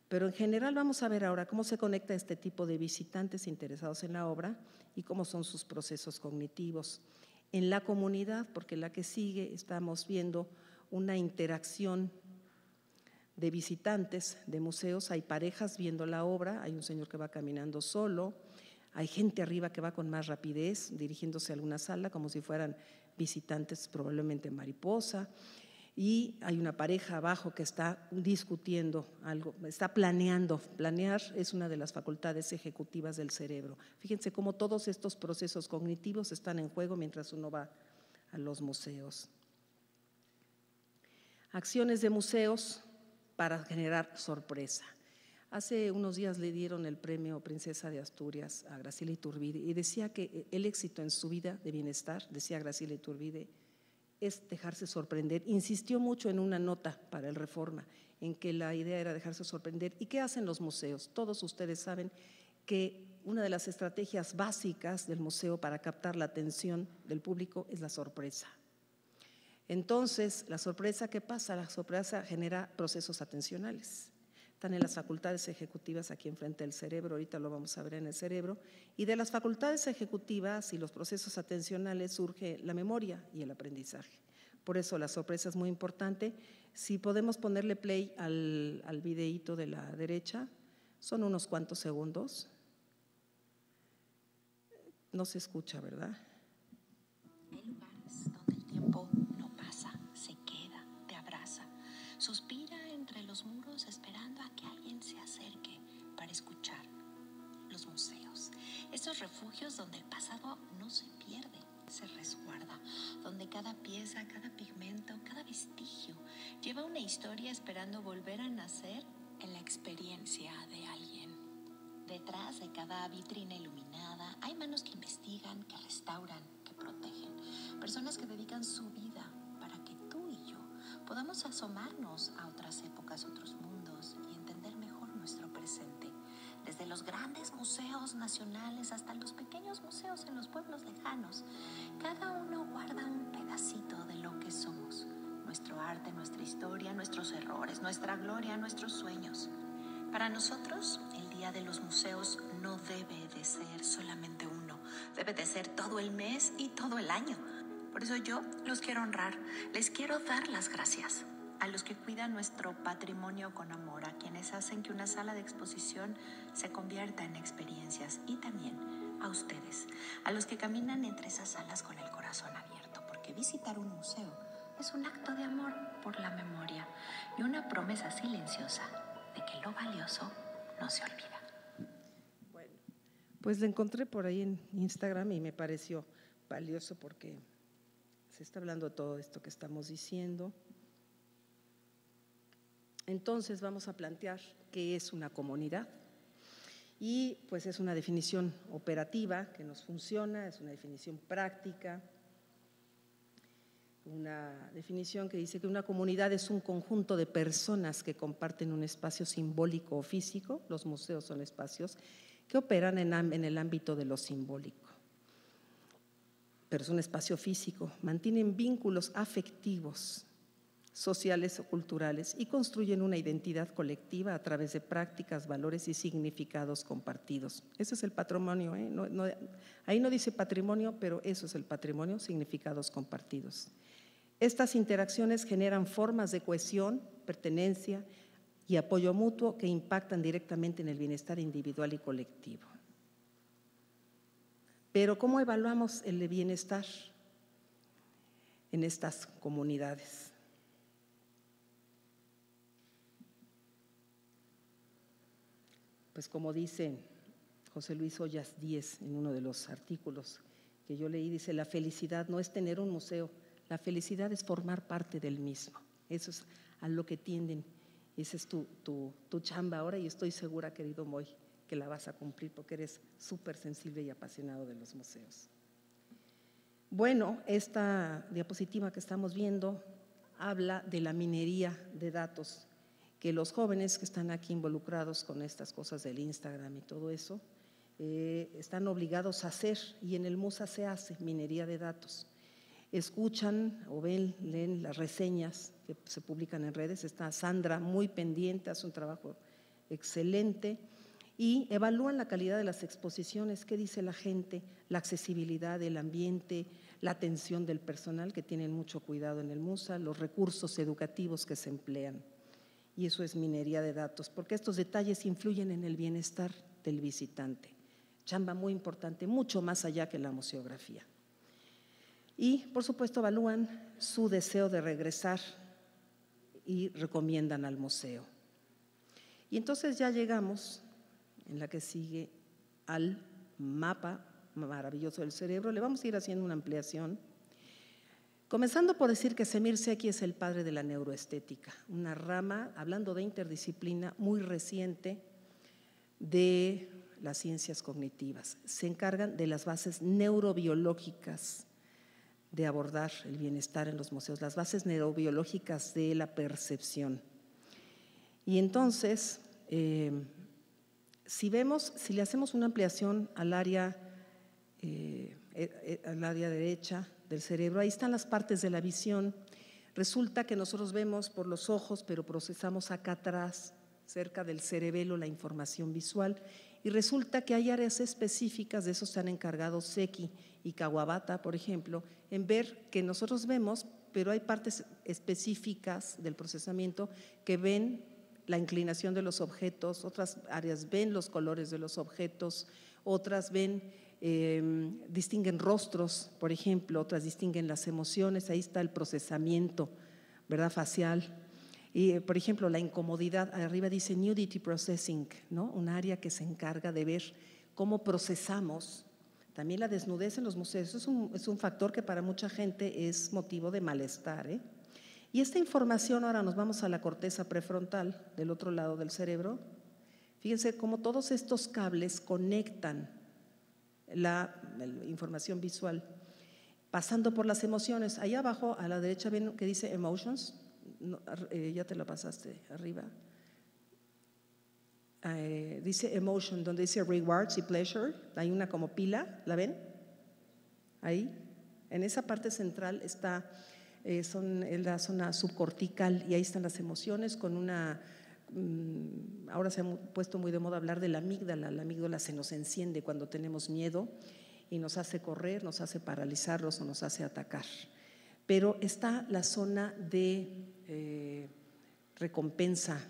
Pero en general vamos a ver ahora cómo se conecta este tipo de visitantes interesados en la obra y cómo son sus procesos cognitivos. En la comunidad, porque la que sigue estamos viendo una interacción de visitantes de museos, hay parejas viendo la obra, hay un señor que va caminando solo, hay gente arriba que va con más rapidez dirigiéndose a alguna sala como si fueran visitantes probablemente mariposa, y hay una pareja abajo que está discutiendo algo, está planeando. Planear es una de las facultades ejecutivas del cerebro. Fíjense cómo todos estos procesos cognitivos están en juego mientras uno va a los museos. Acciones de museos para generar sorpresa. Hace unos días le dieron el premio Princesa de Asturias a Graciela Iturbide y decía que el éxito en su vida de bienestar, decía Graciela Iturbide, es dejarse sorprender. Insistió mucho en una nota para el Reforma, en que la idea era dejarse sorprender. ¿Y qué hacen los museos? Todos ustedes saben que una de las estrategias básicas del museo para captar la atención del público es la sorpresa. Entonces, la sorpresa, ¿qué pasa? La sorpresa genera procesos atencionales. Están en las facultades ejecutivas aquí enfrente del cerebro, ahorita lo vamos a ver en el cerebro, y de las facultades ejecutivas y los procesos atencionales surge la memoria y el aprendizaje. Por eso la sorpresa es muy importante. Si podemos ponerle play al videíto de la derecha, son unos cuantos segundos. No se escucha, ¿verdad? Hay lugares donde el tiempo no pasa, se queda, te abraza, suspira entre los muros esperando a que alguien se acerque para escuchar. Los museos, esos refugios donde el pasado no se pierde, se resguarda, donde cada pieza, cada pigmento, cada vestigio lleva una historia esperando volver a nacer en la experiencia de alguien. Detrás de cada vitrina iluminada hay manos que investigan, que restauran, que protegen, personas que dedican su vida para que tú y yo podamos asomarnos a otras épocas, otros mundos y entender mejor nuestro presente. Desde los grandes museos nacionales hasta los pequeños museos en los pueblos lejanos, cada uno guarda un pedacito de lo que somos, nuestro arte, nuestra historia, nuestros errores, nuestra gloria, nuestros sueños. Para nosotros, el Día de los Museos no debe de ser solamente uno, debe de ser todo el mes y todo el año. Por eso yo los quiero honrar, les quiero dar las gracias a los que cuidan nuestro patrimonio con amor, a quienes hacen que una sala de exposición se convierta en experiencias, y también a ustedes, a los que caminan entre esas salas con el corazón abierto, porque visitar un museo Es un acto de amor por la memoria y una promesa silenciosa de que lo valioso no se olvida. Bueno, pues lo encontré por ahí en Instagram y me pareció valioso porque se está hablando de todo esto que estamos diciendo. Entonces vamos a plantear qué es una comunidad. Y pues es una definición operativa que nos funciona, es una definición práctica, una definición que dice que una comunidad es un conjunto de personas que comparten un espacio simbólico o físico. Los museos son espacios que operan en el ámbito de lo simbólico, pero es un espacio físico, mantienen vínculos afectivos, sociales o culturales y construyen una identidad colectiva a través de prácticas, valores y significados compartidos. Ese es el patrimonio, ¿eh? Ahí no dice patrimonio, pero eso es el patrimonio, significados compartidos. Estas interacciones generan formas de cohesión, pertenencia y apoyo mutuo que impactan directamente en el bienestar individual y colectivo. Pero ¿cómo evaluamos el bienestar en estas comunidades? Pues como dice José Luis Ollas Díez en uno de los artículos que yo leí, dice: la felicidad no es tener un museo, la felicidad es formar parte del mismo. Eso es a lo que tienden, esa es tu chamba ahora, y estoy segura, querido Moy, que la vas a cumplir porque eres súper sensible y apasionado de los museos. Bueno, esta diapositiva que estamos viendo habla de la minería de datos, que los jóvenes que están aquí involucrados con estas cosas del Instagram y todo eso, están obligados a hacer, y en el MUSA se hace minería de datos. Escuchan o leen las reseñas que se publican en redes. Está Sandra muy pendiente, hace un trabajo excelente, y evalúan la calidad de las exposiciones, qué dice la gente, la accesibilidad, el ambiente, la atención del personal, que tienen mucho cuidado en el MUSA, los recursos educativos que se emplean. Y eso es minería de datos, porque estos detalles influyen en el bienestar del visitante. Chamba muy importante, mucho más allá que la museografía. Y, por supuesto, evalúan su deseo de regresar y recomiendan al museo. Y entonces ya llegamos, en la que sigue, al mapa maravilloso del cerebro. Le vamos a ir haciendo una ampliación, comenzando por decir que Semir Zeki es el padre de la neuroestética, una rama, hablando de interdisciplina, muy reciente de las ciencias cognitivas. Se encargan de las bases neurobiológicas de abordar el bienestar en los museos, las bases neurobiológicas de la percepción. Y entonces, si le hacemos una ampliación al área derecha del cerebro, ahí están las partes de la visión. Resulta que nosotros vemos por los ojos, pero procesamos acá atrás, cerca del cerebelo, la información visual, y resulta que hay áreas específicas, de eso están encargados Zeki y Kawabata, por ejemplo, en ver que nosotros vemos, pero hay partes específicas del procesamiento que ven la inclinación de los objetos, otras áreas ven los colores de los objetos, otras ven, distinguen rostros, por ejemplo, otras distinguen las emociones. Ahí está el procesamiento, ¿verdad?, facial. Y, por ejemplo, la incomodidad, arriba dice nudity processing, ¿no?, un área que se encarga de ver cómo procesamos también la desnudez en los museos. Eso es un factor que para mucha gente es motivo de malestar, ¿eh? Y esta información, ahora nos vamos a la corteza prefrontal, del otro lado del cerebro. Fíjense cómo todos estos cables conectan la información visual, pasando por las emociones. Ahí abajo a la derecha ven que dice emotions, no, ya te la pasaste arriba. Dice emotion, donde dice rewards y pleasure, hay una como pila, ¿la ven? Ahí, en esa parte central está, son en la zona subcortical, y ahí están las emociones con una… ahora se ha puesto muy de moda hablar de la amígdala se nos enciende cuando tenemos miedo y nos hace correr, nos hace paralizarlos o nos hace atacar. Pero está la zona de recompensa,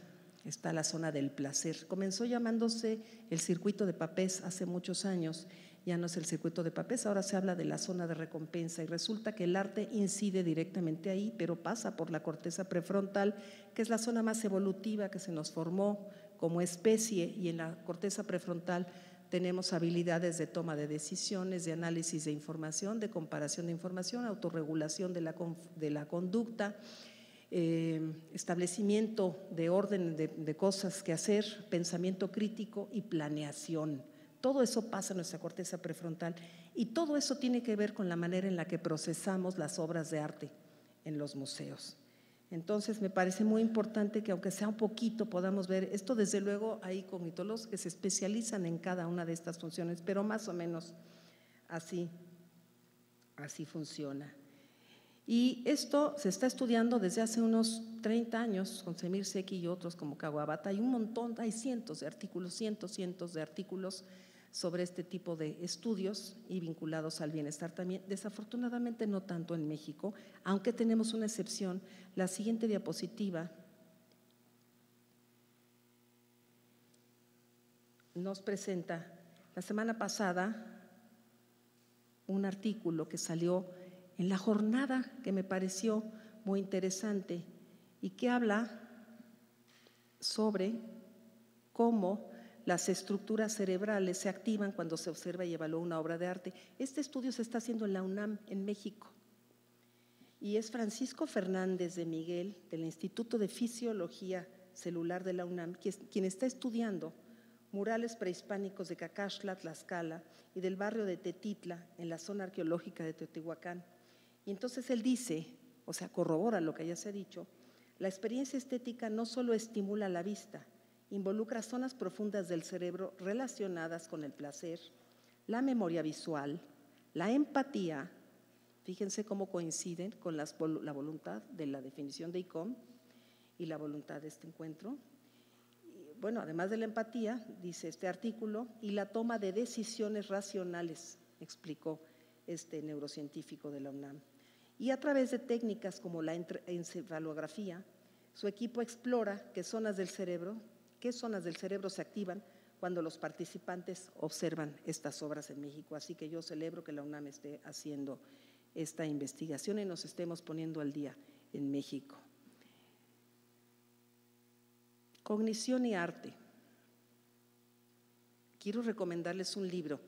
está la zona del placer. Comenzó llamándose el circuito de Papez hace muchos años, ya no es el circuito de Papez, ahora se habla de la zona de recompensa y resulta que el arte incide directamente ahí, pero pasa por la corteza prefrontal, que es la zona más evolutiva que se nos formó como especie, y en la corteza prefrontal tenemos habilidades de toma de decisiones, de análisis de información, de comparación de información, autorregulación de la conducta, establecimiento de orden de cosas que hacer, pensamiento crítico y planeación. Todo eso pasa en nuestra corteza prefrontal y todo eso tiene que ver con la manera en la que procesamos las obras de arte en los museos. Entonces me parece muy importante que aunque sea un poquito podamos ver esto. Desde luego hay cognitólogos que se especializan en cada una de estas funciones, pero más o menos así funciona. Y esto se está estudiando desde hace unos 30 años con Semir Zeki y otros como Kawabata. Hay un montón, hay cientos de artículos, cientos de artículos sobre este tipo de estudios y vinculados al bienestar también. Desafortunadamente no tanto en México, aunque tenemos una excepción. La siguiente diapositiva nos presenta la semana pasada un artículo que salió en La Jornada, que me pareció muy interesante y que habla sobre cómo las estructuras cerebrales se activan cuando se observa y evalúa una obra de arte. Este estudio se está haciendo en la UNAM, en México, y es Francisco Fernández de Miguel, del Instituto de Fisiología Celular de la UNAM, quien está estudiando murales prehispánicos de Cacaxtla, Tlaxcala y del barrio de Tetitla, en la zona arqueológica de Teotihuacán. Y entonces él dice, o sea, corrobora lo que ya se ha dicho, la experiencia estética no solo estimula la vista, involucra zonas profundas del cerebro relacionadas con el placer, la memoria visual, la empatía, fíjense cómo coinciden con la voluntad de la definición de ICOM y la voluntad de este encuentro. Bueno, además de la empatía, dice este artículo, y la toma de decisiones racionales, explicó este neurocientífico de la UNAM. Y a través de técnicas como la encefalografía, su equipo explora qué zonas del cerebro se activan cuando los participantes observan estas obras en México. Así que yo celebro que la UNAM esté haciendo esta investigación y nos estemos poniendo al día en México. Cognición y arte. Quiero recomendarles un libro.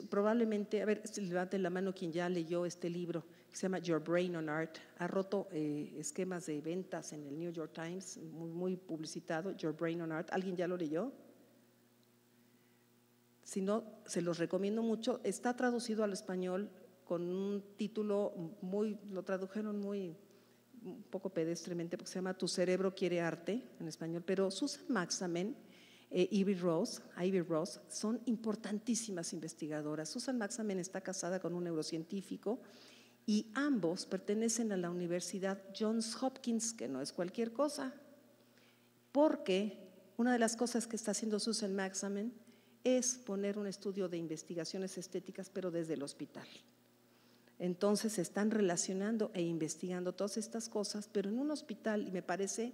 Probablemente, a ver, levanten la mano quien ya leyó este libro, que se llama Your Brain on Art. Ha roto esquemas de ventas en el New York Times, muy publicitado, Your Brain on Art. ¿Alguien ya lo leyó? Si no, se los recomiendo mucho. Está traducido al español con un título lo tradujeron un poco pedestremente, porque se llama Tu cerebro quiere arte, en español, pero Susan Maxamen, Ivy Rose son importantísimas investigadoras. Susan Maxamen está casada con un neurocientífico y ambos pertenecen a la Universidad Johns Hopkins, que no es cualquier cosa, porque una de las cosas que está haciendo Susan Maxamen es poner un estudio de investigaciones estéticas, pero desde el hospital. Entonces se están relacionando e investigando todas estas cosas, pero en un hospital, y me parece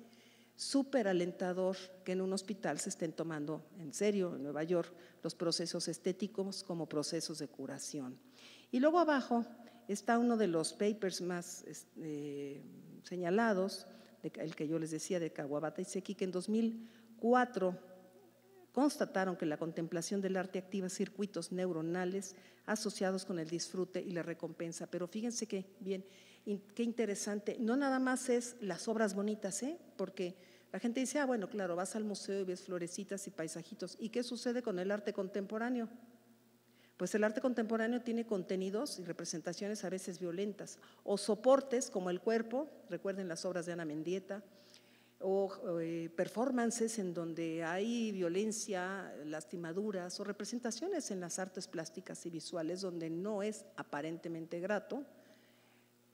súper alentador que en un hospital se estén tomando en serio en Nueva York los procesos estéticos como procesos de curación. Y luego abajo está uno de los papers más señalados, el que yo les decía de Kawabata y Zeki, que en 2004 constataron que la contemplación del arte activa circuitos neuronales asociados con el disfrute y la recompensa. Pero fíjense que bien, qué interesante, no nada más es las obras bonitas, porque la gente dice, bueno, claro, vas al museo y ves florecitas y paisajitos. ¿Y qué sucede con el arte contemporáneo? Pues el arte contemporáneo tiene contenidos y representaciones a veces violentas, o soportes como el cuerpo, recuerden las obras de Ana Mendieta, o performances en donde hay violencia, lastimaduras, o representaciones en las artes plásticas y visuales donde no es aparentemente grato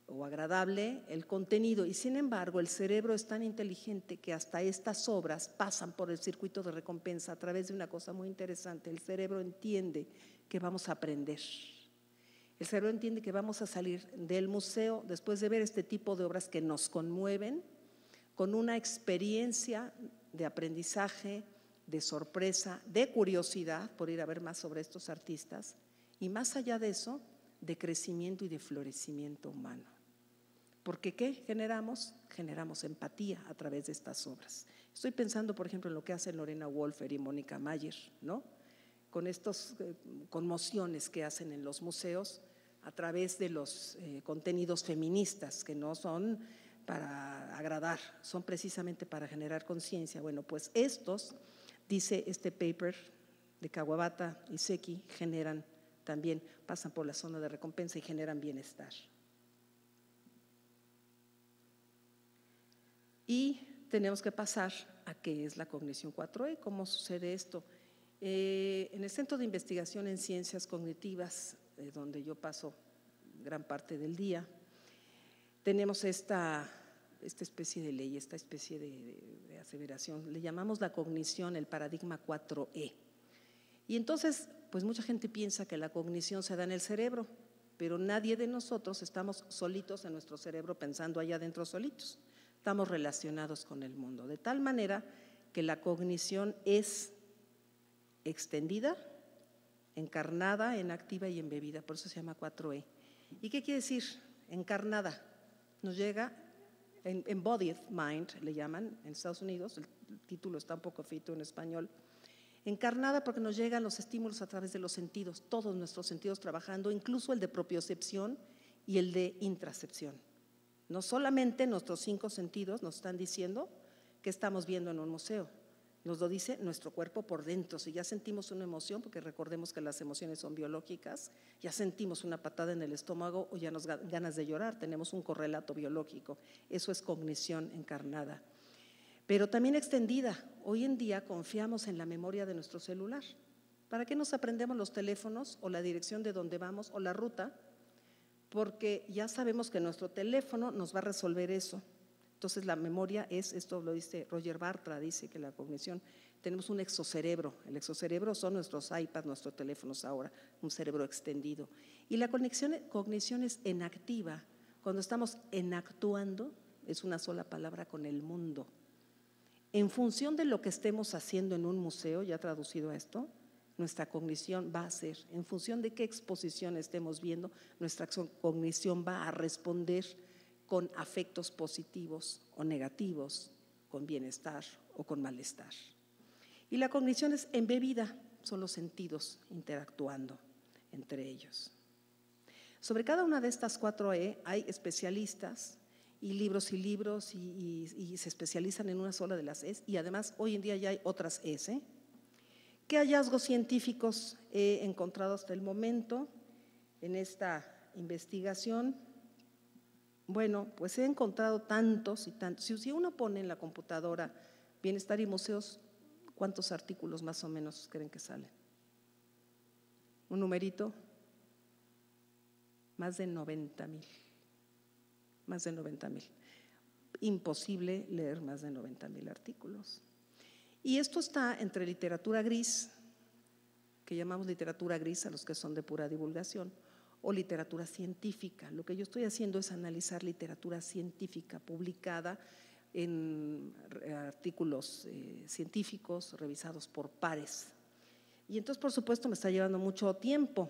o agradable el contenido, y sin embargo el cerebro es tan inteligente que hasta estas obras pasan por el circuito de recompensa a través de una cosa muy interesante. El cerebro entiende que vamos a aprender. El cerebro entiende que vamos a salir del museo después de ver este tipo de obras que nos conmueven, con una experiencia de aprendizaje, de sorpresa, de curiosidad por ir a ver más sobre estos artistas y más allá de eso, de crecimiento y de florecimiento humano. Porque ¿qué generamos? Generamos empatía a través de estas obras. Estoy pensando, por ejemplo, en lo que hacen Lorena Wolfer y Mónica Mayer, ¿no? Con estas conmociones que hacen en los museos a través de los contenidos feministas, que no son para agradar, son precisamente para generar conciencia. Bueno, pues estos, dice este paper de Kawabata y Seki, generan también, pasan por la zona de recompensa y generan bienestar. Y tenemos que pasar a qué es la cognición 4E, cómo sucede esto. En el Centro de Investigación en Ciencias Cognitivas, donde yo paso gran parte del día, tenemos esta especie de ley, esta especie de aseveración, le llamamos la cognición, el paradigma 4E. Y entonces, pues mucha gente piensa que la cognición se da en el cerebro, pero nadie de nosotros estamos solitos en nuestro cerebro pensando allá adentro solitos. Estamos relacionados con el mundo, de tal manera que la cognición es extendida, encarnada, enactiva y embebida, por eso se llama 4E. ¿Y qué quiere decir? Encarnada. Nos llega, embodied mind, le llaman en Estados Unidos, el título está un poco feito en español. Encarnada porque nos llegan los estímulos a través de los sentidos, todos nuestros sentidos trabajando, incluso el de propiocepción y el de intracepción. No solamente nuestros 5 sentidos nos están diciendo qué estamos viendo en un museo, nos lo dice nuestro cuerpo por dentro. Si ya sentimos una emoción, porque recordemos que las emociones son biológicas, ya sentimos una patada en el estómago o ya nos ganas de llorar, tenemos un correlato biológico. Eso es cognición encarnada. Pero también extendida. Hoy en día confiamos en la memoria de nuestro celular. ¿Para qué nos aprendemos los teléfonos o la dirección de dónde vamos o la ruta? Porque ya sabemos que nuestro teléfono nos va a resolver eso. Entonces la memoria es, esto lo dice Roger Bartra, dice que la cognición, tenemos un exocerebro. El exocerebro son nuestros iPads, nuestros teléfonos ahora, un cerebro extendido. Y la cognición es enactiva. Cuando estamos enactuando, es una sola palabra con el mundo. En función de lo que estemos haciendo en un museo, ya traducido a esto, nuestra cognición va a ser, en función de qué exposición estemos viendo, nuestra cognición va a responder con afectos positivos o negativos, con bienestar o con malestar. Y la cognición es embebida, son los sentidos interactuando entre ellos. Sobre cada una de estas 4E hay especialistas y libros y se especializan en una sola de las Es, y además hoy en día ya hay otras S. ¿Qué hallazgos científicos he encontrado hasta el momento en esta investigación? Bueno, pues he encontrado tantos y tantos. Si uno pone en la computadora bienestar y museos, ¿cuántos artículos más o menos creen que salen? ¿Un numerito? Más de 90,000. Más de 90,000. Imposible leer más de 90,000 artículos. Y esto está entre literatura gris, que llamamos literatura gris a los que son de pura divulgación, o literatura científica. Lo que yo estoy haciendo es analizar literatura científica publicada en artículos científicos revisados por pares. Y entonces, por supuesto, me está llevando mucho tiempo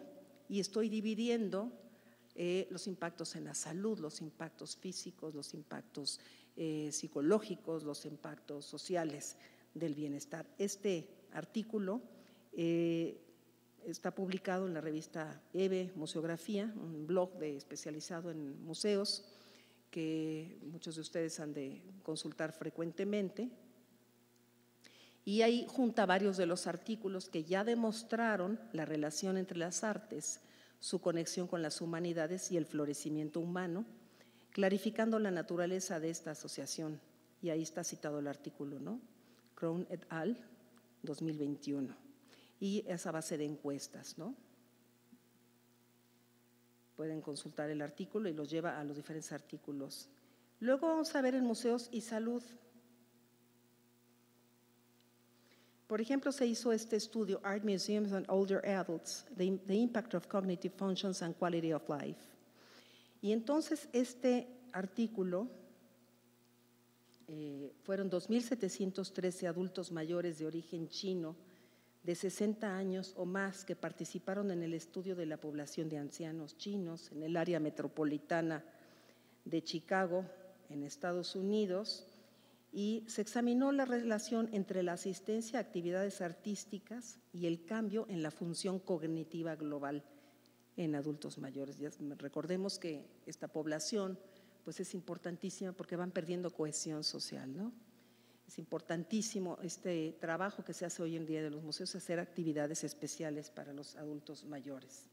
y estoy dividiendo los impactos en la salud, los impactos físicos, los impactos psicológicos, los impactos sociales del bienestar. Este artículo está publicado en la revista EVE Museografía, un blog especializado en museos que muchos de ustedes han de consultar frecuentemente. Y ahí junta varios de los artículos que ya demostraron la relación entre las artes, su conexión con las humanidades y el florecimiento humano, clarificando la naturaleza de esta asociación. Y ahí está citado el artículo, ¿no? Crown et al. 2021. Y esa base de encuestas, ¿no? Pueden consultar el artículo y los lleva a los diferentes artículos. Luego vamos a ver en museos y salud. Por ejemplo, se hizo este estudio, Art Museums and Older Adults, the Impact of Cognitive Functions and Quality of Life. Y entonces este artículo fueron 2.713 adultos mayores de origen chino de 60 años o más que participaron en el estudio de la población de ancianos chinos en el área metropolitana de Chicago, en Estados Unidos, y se examinó la relación entre la asistencia a actividades artísticas y el cambio en la función cognitiva global en adultos mayores. Ya recordemos que esta población pues es importantísima porque van perdiendo cohesión social, ¿no? Es importantísimo este trabajo que se hace hoy en día de los museos, hacer actividades especiales para los adultos mayores.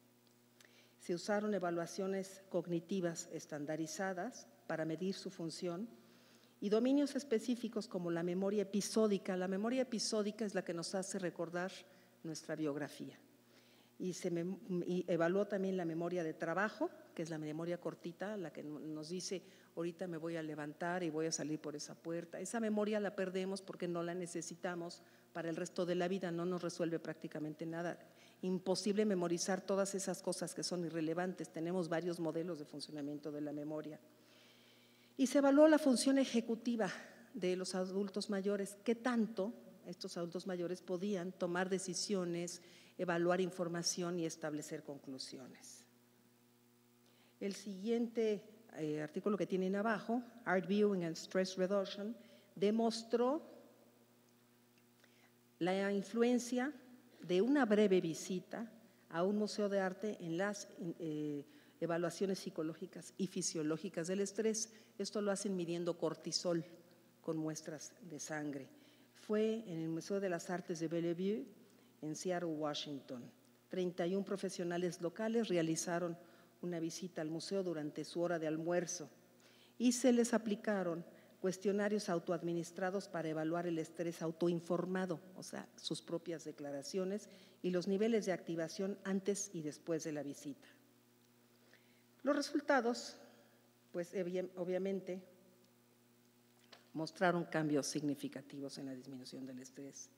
Se usaron evaluaciones cognitivas estandarizadas para medir su función y dominios específicos como la memoria episódica. La memoria episódica es la que nos hace recordar nuestra biografía. Y evaluó también la memoria de trabajo, que es la memoria cortita, la que nos dice, ahorita me voy a levantar y voy a salir por esa puerta. Esa memoria la perdemos porque no la necesitamos para el resto de la vida, no nos resuelve prácticamente nada. Imposible memorizar todas esas cosas que son irrelevantes. Tenemos varios modelos de funcionamiento de la memoria. Y se evaluó la función ejecutiva de los adultos mayores, qué tanto estos adultos mayores podían tomar decisiones, evaluar información y establecer conclusiones. El siguiente artículo que tienen abajo, Art Viewing and Stress Reduction, demostró la influencia de una breve visita a un museo de arte en las evaluaciones psicológicas y fisiológicas del estrés. Esto lo hacen midiendo cortisol con muestras de sangre. Fue en el Museo de las Artes de Bellevue, en Seattle, Washington. 31 profesionales locales realizaron una visita al museo durante su hora de almuerzo y se les aplicaron cuestionarios autoadministrados para evaluar el estrés autoinformado, o sea, sus propias declaraciones y los niveles de activación antes y después de la visita. Los resultados, pues obviamente, mostraron cambios significativos en la disminución del estrés.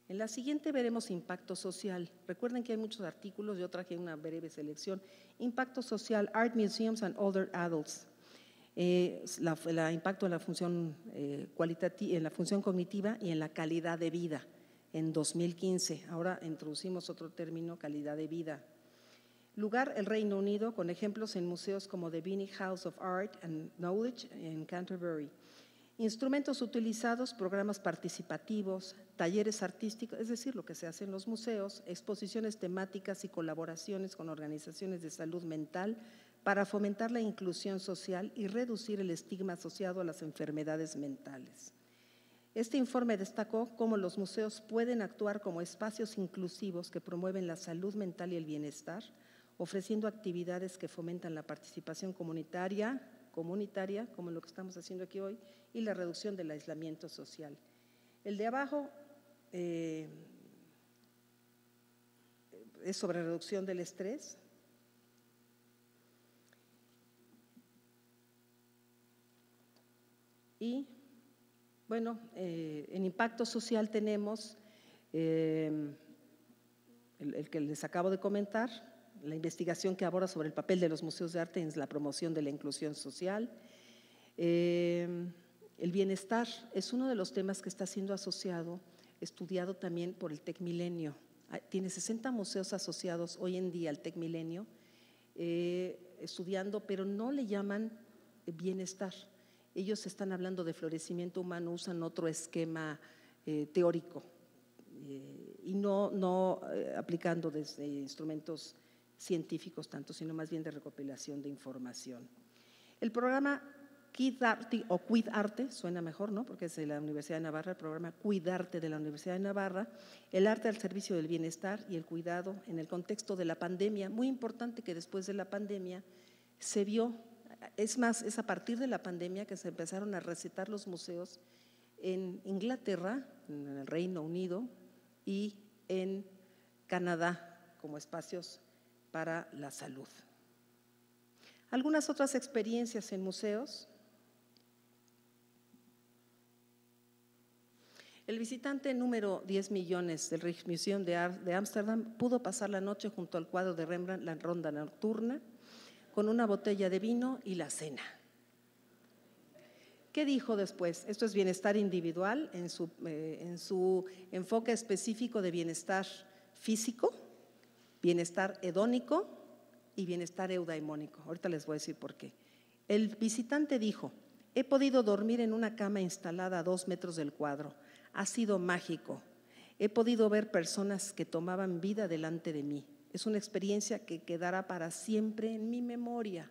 En la siguiente veremos impacto social. Recuerden que hay muchos artículos, yo traje una breve selección. Impacto social, Art Museums and Older Adults. La impacto en la función cualitativa, en la función cognitiva y en la calidad de vida en 2015. Ahora introducimos otro término, calidad de vida. Lugar, el Reino Unido, con ejemplos en museos como The Binney House of Art and Knowledge en Canterbury. Instrumentos utilizados, programas participativos, talleres artísticos, es decir, lo que se hace en los museos, exposiciones temáticas y colaboraciones con organizaciones de salud mental para fomentar la inclusión social y reducir el estigma asociado a las enfermedades mentales. Este informe destacó cómo los museos pueden actuar como espacios inclusivos que promueven la salud mental y el bienestar, ofreciendo actividades que fomentan la participación comunitaria, como lo que estamos haciendo aquí hoy, y la reducción del aislamiento social. El de abajo es sobre reducción del estrés. Y, bueno, en impacto social tenemos el que les acabo de comentar, la investigación que aborda sobre el papel de los museos de arte en la promoción de la inclusión social. El bienestar es uno de los temas que está siendo estudiado también por el TecMilenio. Tiene 60 museos asociados hoy en día al TecMilenio, estudiando, pero no le llaman bienestar. Ellos están hablando de florecimiento humano, usan otro esquema teórico y no aplicando desde instrumentos científicos tanto, sino más bien de recopilación de información. El programa Cuidarte o Cuidarte, suena mejor, ¿no? Porque es de la Universidad de Navarra, el programa Cuidarte de la Universidad de Navarra, el arte al servicio del bienestar y el cuidado en el contexto de la pandemia. Muy importante que después de la pandemia se vio, es más, es a partir de la pandemia que se empezaron a recetar los museos en Inglaterra, en el Reino Unido y en Canadá como espacios para la salud. Algunas otras experiencias en museos. El visitante número 10 millones del Rijksmuseum de Ámsterdam pudo pasar la noche junto al cuadro de Rembrandt, La Ronda Nocturna, con una botella de vino y la cena. ¿Qué dijo después? Esto es bienestar individual en su enfoque específico de bienestar físico, bienestar hedónico y bienestar eudaimónico. Ahorita les voy a decir por qué. El visitante dijo: he podido dormir en una cama instalada a 2 metros del cuadro. Ha sido mágico. He podido ver personas que tomaban vida delante de mí. Es una experiencia que quedará para siempre en mi memoria.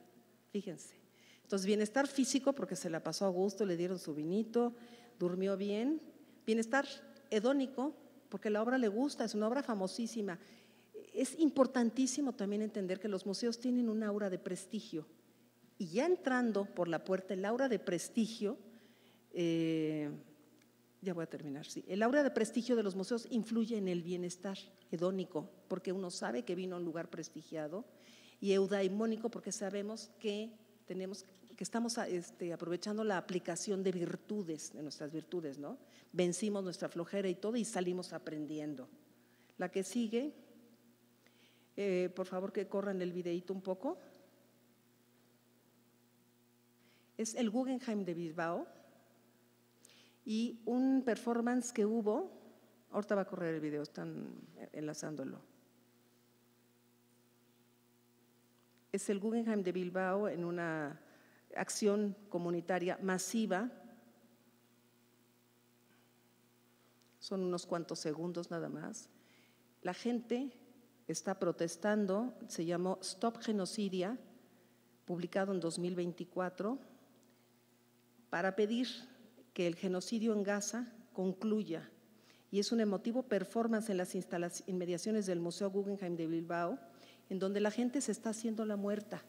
Fíjense. Entonces, bienestar físico porque se la pasó a gusto, le dieron su vinito, durmió bien. Bienestar hedónico porque la obra le gusta, es una obra famosísima. Es importantísimo también entender que los museos tienen un aura de prestigio. Y ya entrando por la puerta, el aura de prestigio, ya voy a terminar, sí. El aura de prestigio de los museos influye en el bienestar hedónico, porque uno sabe que vino a un lugar prestigiado, y eudaimónico, porque sabemos que estamos aprovechando la aplicación de virtudes, de nuestras virtudes, ¿no? Vencimos nuestra flojera y todo y salimos aprendiendo. La que sigue, por favor que corran el videíto un poco. Es el Guggenheim de Bilbao y un performance que hubo, ahorita va a correr el video, están enlazándolo. Es el Guggenheim de Bilbao en una acción comunitaria masiva. Son unos cuantos segundos nada más. La gente está protestando, se llamó Stop Genocidia, publicado en 2024, para pedir que el genocidio en Gaza concluya. Y es un emotivo performance en las inmediaciones del Museo Guggenheim de Bilbao, en donde la gente se está haciendo la muerta,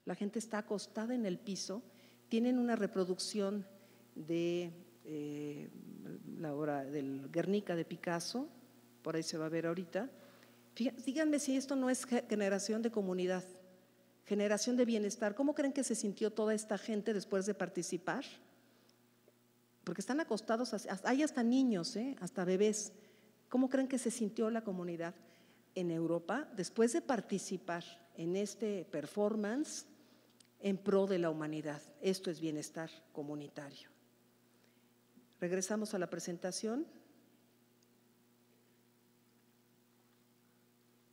la gente está acostada en el piso, tienen una reproducción de la obra del Guernica de Picasso, por ahí se va a ver ahorita. Díganme si esto no es generación de comunidad, generación de bienestar. ¿Cómo creen que se sintió toda esta gente después de participar? Porque están acostados, hay hasta niños, hasta bebés. ¿Cómo creen que se sintió la comunidad en Europa después de participar en este performance en pro de la humanidad? Esto es bienestar comunitario. Regresamos a la presentación.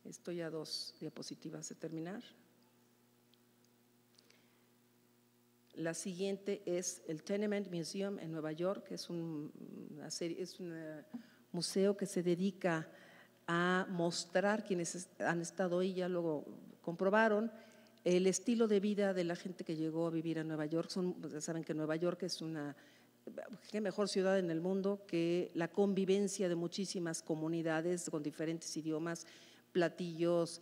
Estoy a 2 diapositivas de terminar. La siguiente es el Tenement Museum en Nueva York, que es un museo que se dedica a mostrar, quienes han estado ahí ya luego comprobaron, el estilo de vida de la gente que llegó a vivir a Nueva York. Saben que Nueva York es qué mejor ciudad en el mundo, que la convivencia de muchísimas comunidades con diferentes idiomas, platillos,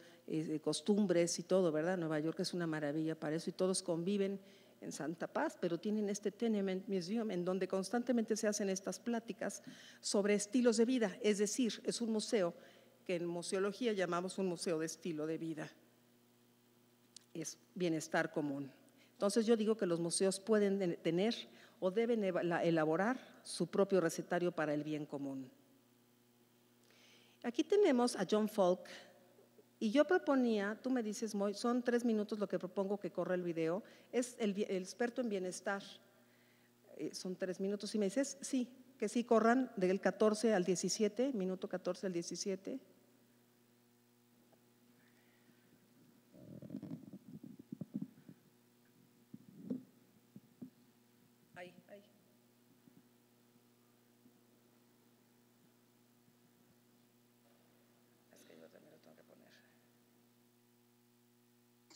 costumbres y todo, ¿verdad? Nueva York es una maravilla para eso y todos conviven en Santa Paz, pero tienen este Tenement Museum en donde constantemente se hacen estas pláticas sobre estilos de vida, es decir, es un museo que en museología llamamos un museo de estilo de vida, es bienestar común. Entonces yo digo que los museos pueden tener o deben elaborar su propio recetario para el bien común. Aquí tenemos a John Falk. Y yo proponía, tú me dices, Moy, son 3 minutos lo que propongo que corra el video, es el experto en bienestar, son 3 minutos, y me dices, sí, que sí corran del 14 al 17, minuto 14 al 17. Ahí. Es que yo también lo tengo que poner.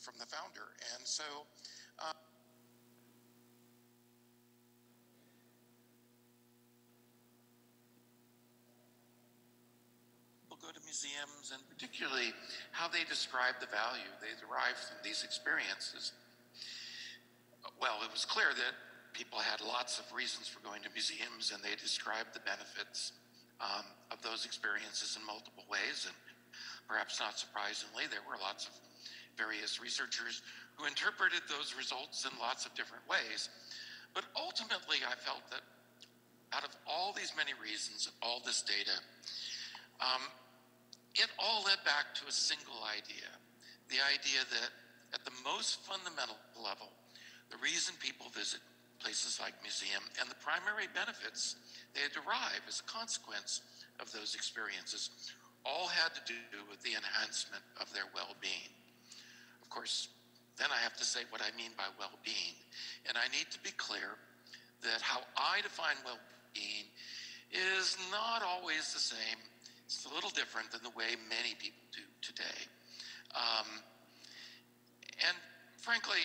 From the founder, and so people go to museums, and particularly how they describe the value they derive from these experiences. Well, it was clear that people had lots of reasons for going to museums, and they described the benefits of those experiences in multiple ways, and perhaps not surprisingly, there were lots of various researchers who interpreted those results in lots of different ways. But ultimately, I felt that out of all these many reasons, all this data, it all led back to a single idea, the idea that at the most fundamental level, the reason people visit places like museum and the primary benefits they derive as a consequence of those experiences all had to do with the enhancement of their well-being. Of course, then I have to say what I mean by well-being, and I need to be clear that how I define well-being is not always the same. It's a little different than the way many people do today. And frankly,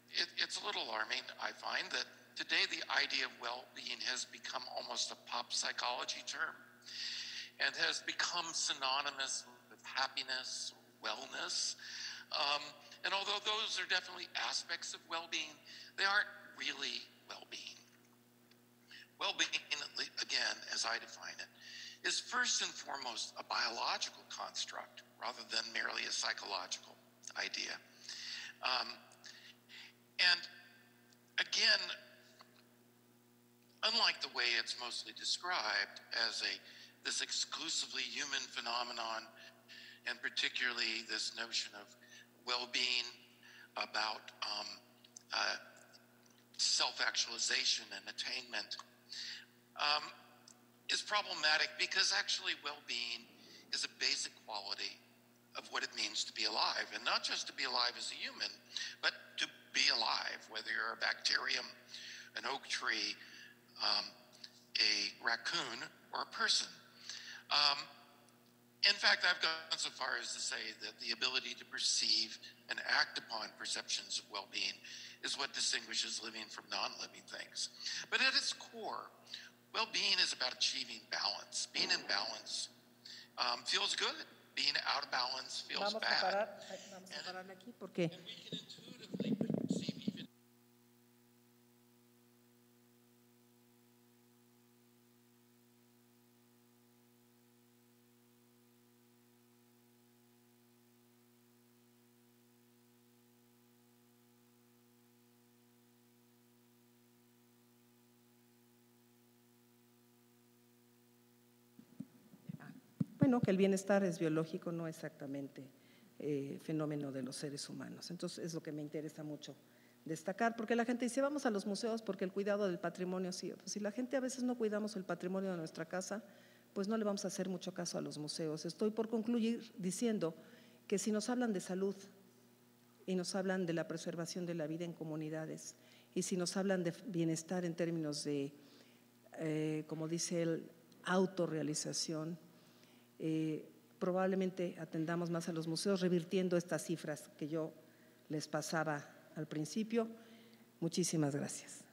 it's a little alarming, I find, that today the idea of well-being has become almost a pop psychology term and has become synonymous with happiness, wellness. And although those are definitely aspects of well-being, they aren't really well-being. Well-being, again, as I define it, is first and foremost a biological construct rather than merely a psychological idea. And again, unlike the way it's mostly described as this exclusively human phenomenon, and particularly this notion of well-being about self-actualization and attainment, is problematic because actually well-being is a basic quality of what it means to be alive, and not just to be alive as a human, but to be alive, whether you're a bacterium, an oak tree, a raccoon, or a person. In fact, I've gone so far as to say that the ability to perceive and act upon perceptions of well-being is what distinguishes living from non-living things. But at its core, well-being is about achieving balance. Being in balance feels good. Being out of balance feels bad. Vamos a parar aquí porque And we can intuitively perceive even. bueno, que el bienestar es biológico, no exactamente fenómeno de los seres humanos. Entonces, es lo que me interesa mucho destacar, porque la gente dice, vamos a los museos porque el cuidado del patrimonio, sí, pues si la gente a veces no cuidamos el patrimonio de nuestra casa, pues no le vamos a hacer mucho caso a los museos. Estoy por concluir diciendo que si nos hablan de salud y nos hablan de la preservación de la vida en comunidades, y si nos hablan de bienestar en términos de, como dice él, autorrealización, probablemente atendamos más a los museos, revirtiendo estas cifras que yo les pasaba al principio. Muchísimas gracias.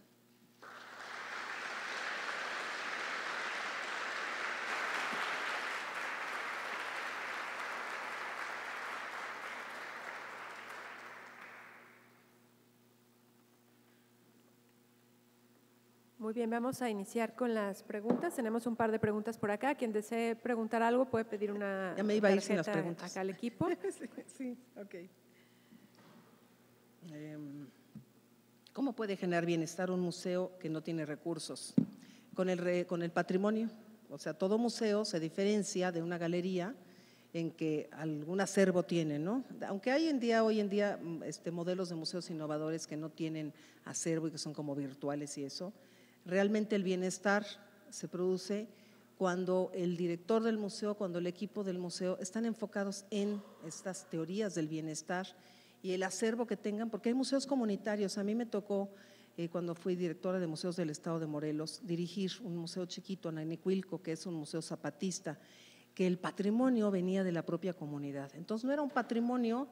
Muy bien, vamos a iniciar con las preguntas. Tenemos un par de preguntas por acá. Quien desee preguntar algo puede pedir una Ya me iba a ir sin las tarjeta preguntas. acá al equipo. Sí, ok. ¿Cómo puede generar bienestar un museo que no tiene recursos? Con el patrimonio. O sea, todo museo se diferencia de una galería en que algún acervo tiene, ¿no? Aunque hay hoy en día modelos de museos innovadores que no tienen acervo y que son como virtuales y eso, realmente el bienestar se produce cuando el director del museo, cuando el equipo del museo están enfocados en estas teorías del bienestar y el acervo que tengan, porque hay museos comunitarios. A mí me tocó, cuando fui directora de museos del estado de Morelos, dirigir un museo chiquito en Anecuilco, que es un museo zapatista, que el patrimonio venía de la propia comunidad. Entonces no era un patrimonio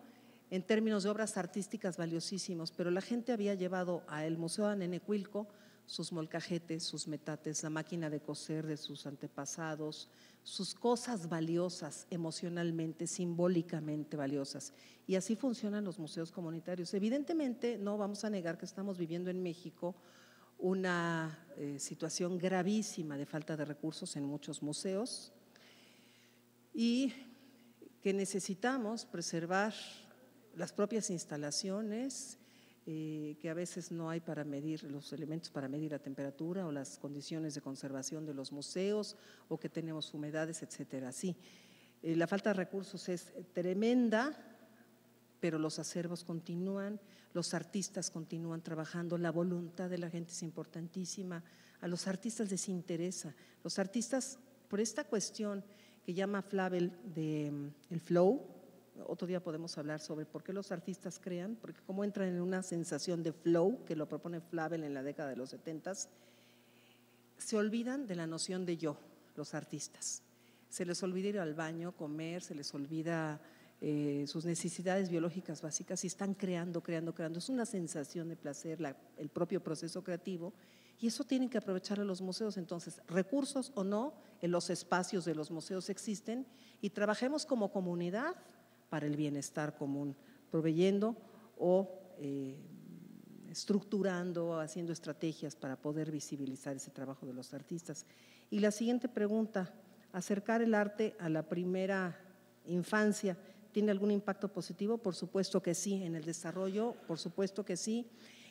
en términos de obras artísticas valiosísimos, pero la gente había llevado al Museo de Anecuilco sus molcajetes, sus metates, la máquina de coser de sus antepasados, sus cosas valiosas emocionalmente, simbólicamente valiosas. Y así funcionan los museos comunitarios. Evidentemente, no vamos a negar que estamos viviendo en México una situación gravísima de falta de recursos en muchos museos y que necesitamos preservar las propias instalaciones, que a veces no hay para medir los elementos para medir la temperatura o las condiciones de conservación de los museos, o que tenemos humedades, etcétera. Sí, la falta de recursos es tremenda pero los acervos continúan, los artistas continúan trabajando, la voluntad de la gente es importantísima, a los artistas les interesa, los artistas por esta cuestión que llama Flavel el flow, otro día podemos hablar sobre por qué los artistas crean, porque como entran en una sensación de flow, que lo propone Flavel en la década de los 70s, se olvidan de la noción de yo, los artistas. Se les olvida ir al baño, comer, se les olvida sus necesidades biológicas básicas y están creando. Es una sensación de placer, el propio proceso creativo, y eso tienen que aprovechar a los museos. Entonces, recursos o no, en los espacios de los museos existen y trabajemos como comunidad para el bienestar común, proveyendo o estructurando, haciendo estrategias para poder visibilizar ese trabajo de los artistas. Y la siguiente pregunta, acercar el arte a la primera infancia, ¿tiene algún impacto positivo? Por supuesto que sí, en el desarrollo, por supuesto que sí.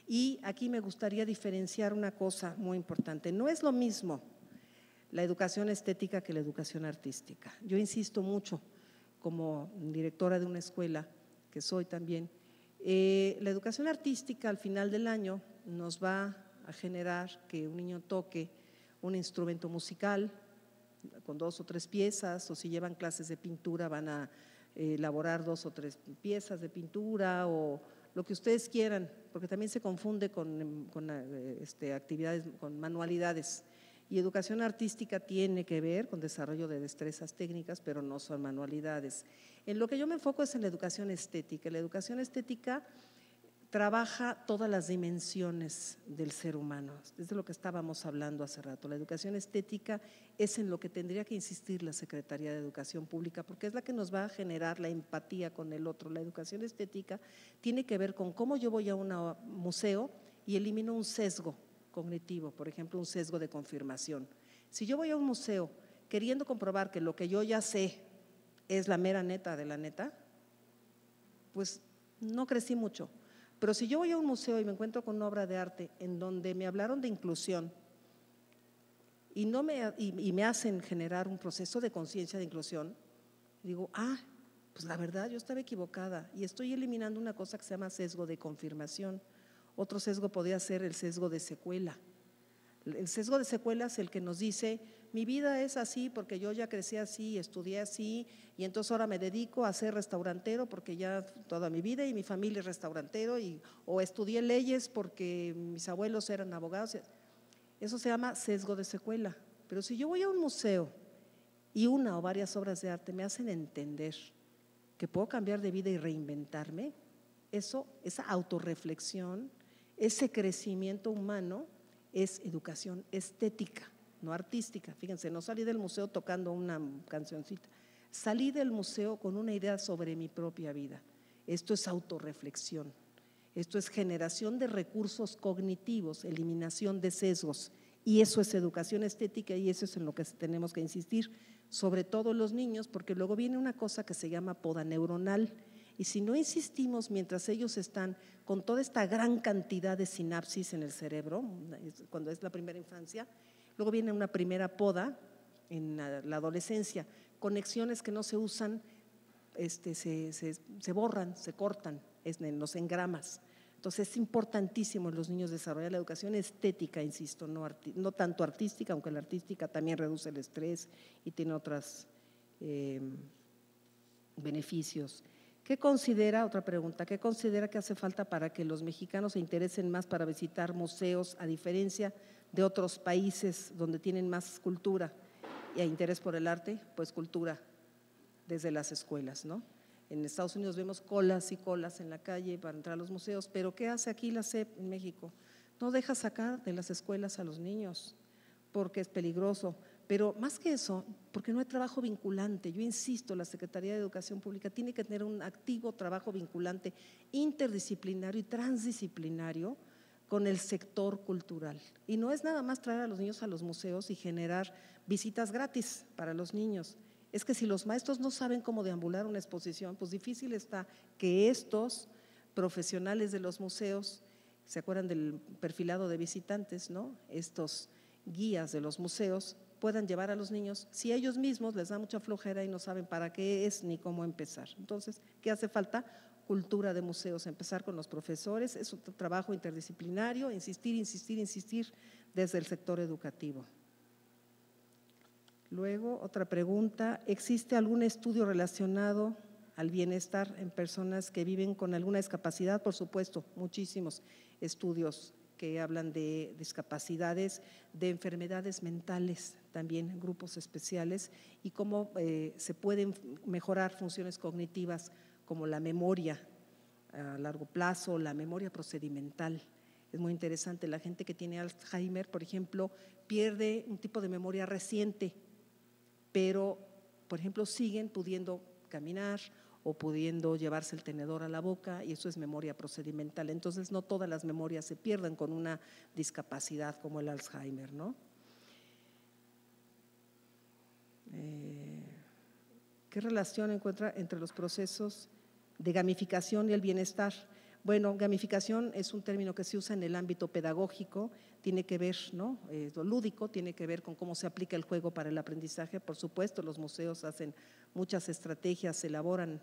Y aquí me gustaría diferenciar una cosa muy importante. No es lo mismo la educación estética que la educación artística. Yo insisto mucho, como directora de una escuela, que soy también, la educación artística al final del año nos va a generar que un niño toque un instrumento musical con 2 o 3 piezas, o si llevan clases de pintura van a elaborar 2 o 3 piezas de pintura o lo que ustedes quieran, porque también se confunde con actividades, con manualidades. Y educación artística tiene que ver con desarrollo de destrezas técnicas, pero no son manualidades. En lo que yo me enfoco es en la educación estética. La educación estética trabaja todas las dimensiones del ser humano, es de lo que estábamos hablando hace rato. La educación estética es en lo que tendría que insistir la Secretaría de Educación Pública, porque es la que nos va a generar la empatía con el otro. La educación estética tiene que ver con cómo yo voy a un museo y elimino un sesgo cognitivo, por ejemplo, un sesgo de confirmación. Si yo voy a un museo queriendo comprobar que lo que yo ya sé es la mera neta de la neta, pues no crecí mucho. Pero si yo voy a un museo y me encuentro con una obra de arte en donde me hablaron de inclusión y me hacen generar un proceso de conciencia de inclusión, digo, pues la verdad yo estaba equivocada y estoy eliminando una cosa que se llama sesgo de confirmación. Otro sesgo podría ser el sesgo de secuela. El sesgo de secuela es el que nos dice, mi vida es así porque yo ya crecí así, estudié así y entonces ahora me dedico a ser restaurantero porque ya toda mi vida y mi familia es restaurantero o estudié leyes porque mis abuelos eran abogados. Eso se llama sesgo de secuela. Pero si yo voy a un museo y una o varias obras de arte me hacen entender que puedo cambiar de vida y reinventarme, esa autorreflexión, ese crecimiento humano es educación estética, no artística. Fíjense, no salí del museo tocando una cancioncita, salí del museo con una idea sobre mi propia vida. Esto es autorreflexión, esto es generación de recursos cognitivos, eliminación de sesgos, y eso es educación estética y eso es en lo que tenemos que insistir, sobre todo los niños, porque luego viene una cosa que se llama poda neuronal. Y si no insistimos mientras ellos están con toda esta gran cantidad de sinapsis en el cerebro, cuando es la primera infancia, luego viene una primera poda en la adolescencia, conexiones que no se usan, se borran, se cortan en los engramas. Entonces es importantísimo en los niños desarrollar la educación estética, insisto, no tanto artística, aunque la artística también reduce el estrés y tiene otros beneficios. Otra pregunta, ¿qué considera que hace falta para que los mexicanos se interesen más para visitar museos a diferencia de otros países donde tienen más cultura y interés por el arte? Pues cultura desde las escuelas, ¿no? En Estados Unidos vemos colas y colas en la calle para entrar a los museos, pero ¿qué hace aquí la SEP en México? No deja sacar de las escuelas a los niños porque es peligroso. Pero más que eso, porque no hay trabajo vinculante. Yo insisto, la Secretaría de Educación Pública tiene que tener un activo trabajo vinculante interdisciplinario y transdisciplinario con el sector cultural. Y no es nada más traer a los niños a los museos y generar visitas gratis para los niños. Es que si los maestros no saben cómo deambular una exposición, pues difícil está que estos profesionales de los museos, ¿se acuerdan del perfilado de visitantes, no? Estos guías de los museos puedan llevar a los niños si ellos mismos les da mucha flojera y no saben para qué es ni cómo empezar. Entonces, ¿qué hace falta? Cultura de museos, empezar con los profesores, es un trabajo interdisciplinario, insistir desde el sector educativo. Luego, otra pregunta, ¿existe algún estudio relacionado al bienestar en personas que viven con alguna discapacidad? Por supuesto, muchísimos estudios que hablan de discapacidades, de enfermedades mentales, también grupos especiales, y cómo se pueden mejorar funciones cognitivas como la memoria a largo plazo, la memoria procedimental. Es muy interesante, la gente que tiene Alzheimer, por ejemplo, pierde un tipo de memoria reciente, pero, por ejemplo, siguen pudiendo caminar o pudiendo llevarse el tenedor a la boca, y eso es memoria procedimental. Entonces, no todas las memorias se pierden con una discapacidad como el Alzheimer, ¿no? ¿Qué relación encuentra entre los procesos de gamificación y el bienestar? Bueno, gamificación es un término que se usa en el ámbito pedagógico, tiene que ver, ¿no? Lo lúdico tiene que ver con cómo se aplica el juego para el aprendizaje. Por supuesto, los museos hacen muchas estrategias, elaboran,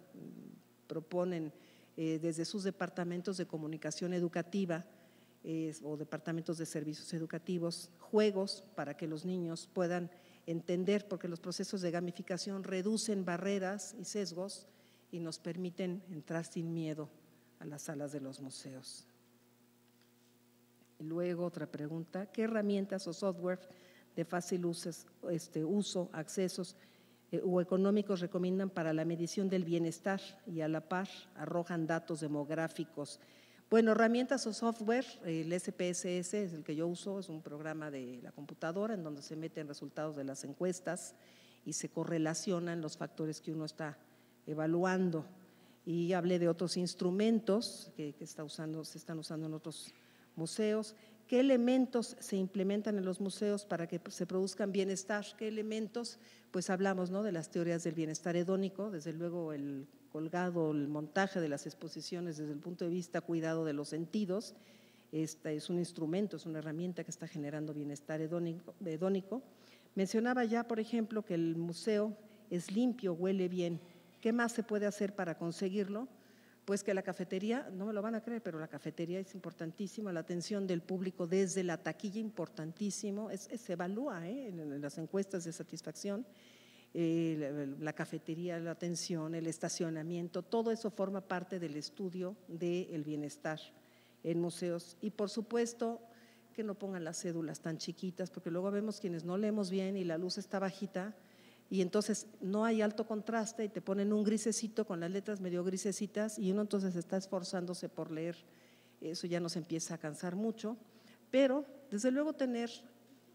proponen desde sus departamentos de comunicación educativa o departamentos de servicios educativos, juegos para que los niños puedan entender, porque los procesos de gamificación reducen barreras y sesgos y nos permiten entrar sin miedo a las salas de los museos. Y luego otra pregunta, ¿qué herramientas o software de fácil uso, accesos o económicos recomiendan para la medición del bienestar y a la par arrojan datos demográficos? Bueno, herramientas o software, el SPSS es el que yo uso, es un programa de la computadora en donde se meten resultados de las encuestas y se correlacionan los factores que uno está evaluando. Y hablé de otros instrumentos que se están usando en otros museos. ¿Qué elementos se implementan en los museos para que se produzcan bienestar? ¿Qué elementos? Pues hablamos, ¿no?, de las teorías del bienestar hedónico, desde luego el colgado, el montaje de las exposiciones desde el punto de vista cuidado de los sentidos. Este es un instrumento, es una herramienta que está generando bienestar hedónico. Mencionaba ya, por ejemplo, que el museo es limpio, huele bien. ¿Qué más se puede hacer para conseguirlo? Pues que la cafetería, no me lo van a creer, pero la cafetería es importantísima, la atención del público desde la taquilla importantísimo, se evalúa en las encuestas de satisfacción, la cafetería, la atención, el estacionamiento, todo eso forma parte del estudio del bienestar en museos. Y por supuesto que no pongan las cédulas tan chiquitas, porque luego vemos quienes no leemos bien y la luz está bajita, y entonces no hay alto contraste y te ponen un grisecito con las letras medio grisecitas y uno entonces está esforzándose por leer. Eso ya nos empieza a cansar mucho, pero desde luego tener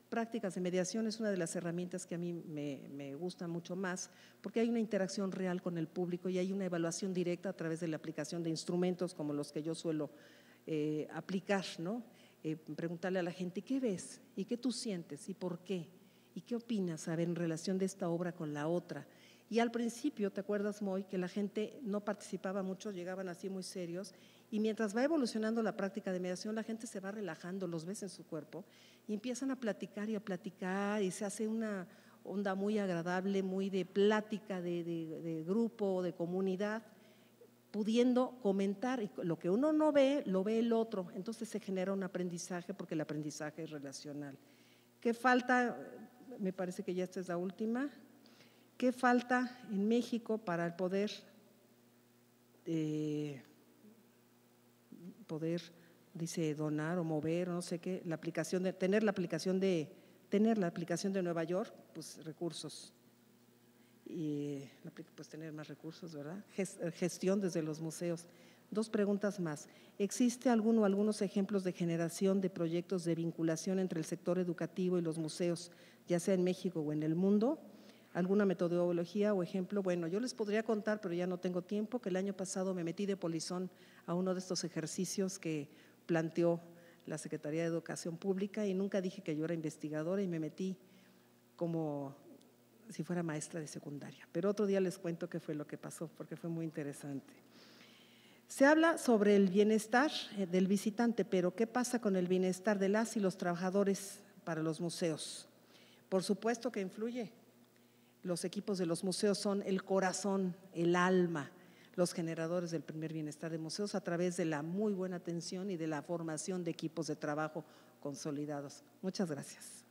prácticas de mediación es una de las herramientas que a mí me gustan mucho más, porque hay una interacción real con el público y hay una evaluación directa a través de la aplicación de instrumentos como los que yo suelo aplicar, ¿no? Preguntarle a la gente, ¿qué ves? ¿Y qué tú sientes? ¿Y por qué? ¿Y qué opinas, a ver, en relación de esta obra con la otra? Y al principio, ¿te acuerdas, Moy, que la gente no participaba mucho, llegaban así muy serios, y mientras va evolucionando la práctica de mediación, la gente se va relajando, los ves en su cuerpo, y empiezan a platicar, y se hace una onda muy agradable, muy de plática, de grupo, de comunidad, pudiendo comentar, y lo que uno no ve, lo ve el otro, entonces se genera un aprendizaje, porque el aprendizaje es relacional. ¿Qué falta? Me parece que ya esta es la última. ¿Qué falta en México para poder dice, donar o mover, o no sé qué, tener la aplicación de Nueva York? Pues recursos. Y pues tener más recursos, ¿verdad? Gestión desde los museos. Dos preguntas más. ¿Existe algunos ejemplos de generación de proyectos de vinculación entre el sector educativo y los museos, ya sea en México o en el mundo? ¿Alguna metodología o ejemplo? Bueno, yo les podría contar, pero ya no tengo tiempo, que el año pasado me metí de polizón a uno de estos ejercicios que planteó la Secretaría de Educación Pública y nunca dije que yo era investigadora y me metí como si fuera maestra de secundaria. Pero otro día les cuento qué fue lo que pasó, porque fue muy interesante. Se habla sobre el bienestar del visitante, pero ¿qué pasa con el bienestar de las y los trabajadores para los museos? Por supuesto que influye. Los equipos de los museos son el corazón, el alma, los generadores del primer bienestar de museos a través de la muy buena atención y de la formación de equipos de trabajo consolidados. Muchas gracias.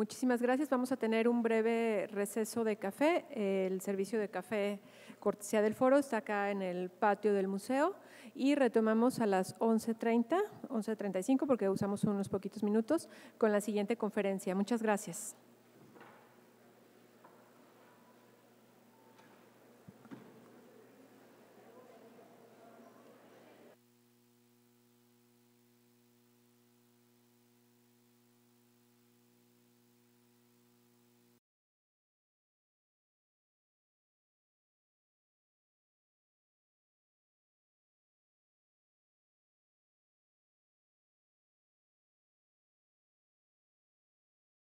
Muchísimas gracias. Vamos a tener un breve receso de café. El servicio de café cortesía del foro está acá en el patio del museo y retomamos a las 11:30, 11:35 porque usamos unos poquitos minutos con la siguiente conferencia. Muchas gracias.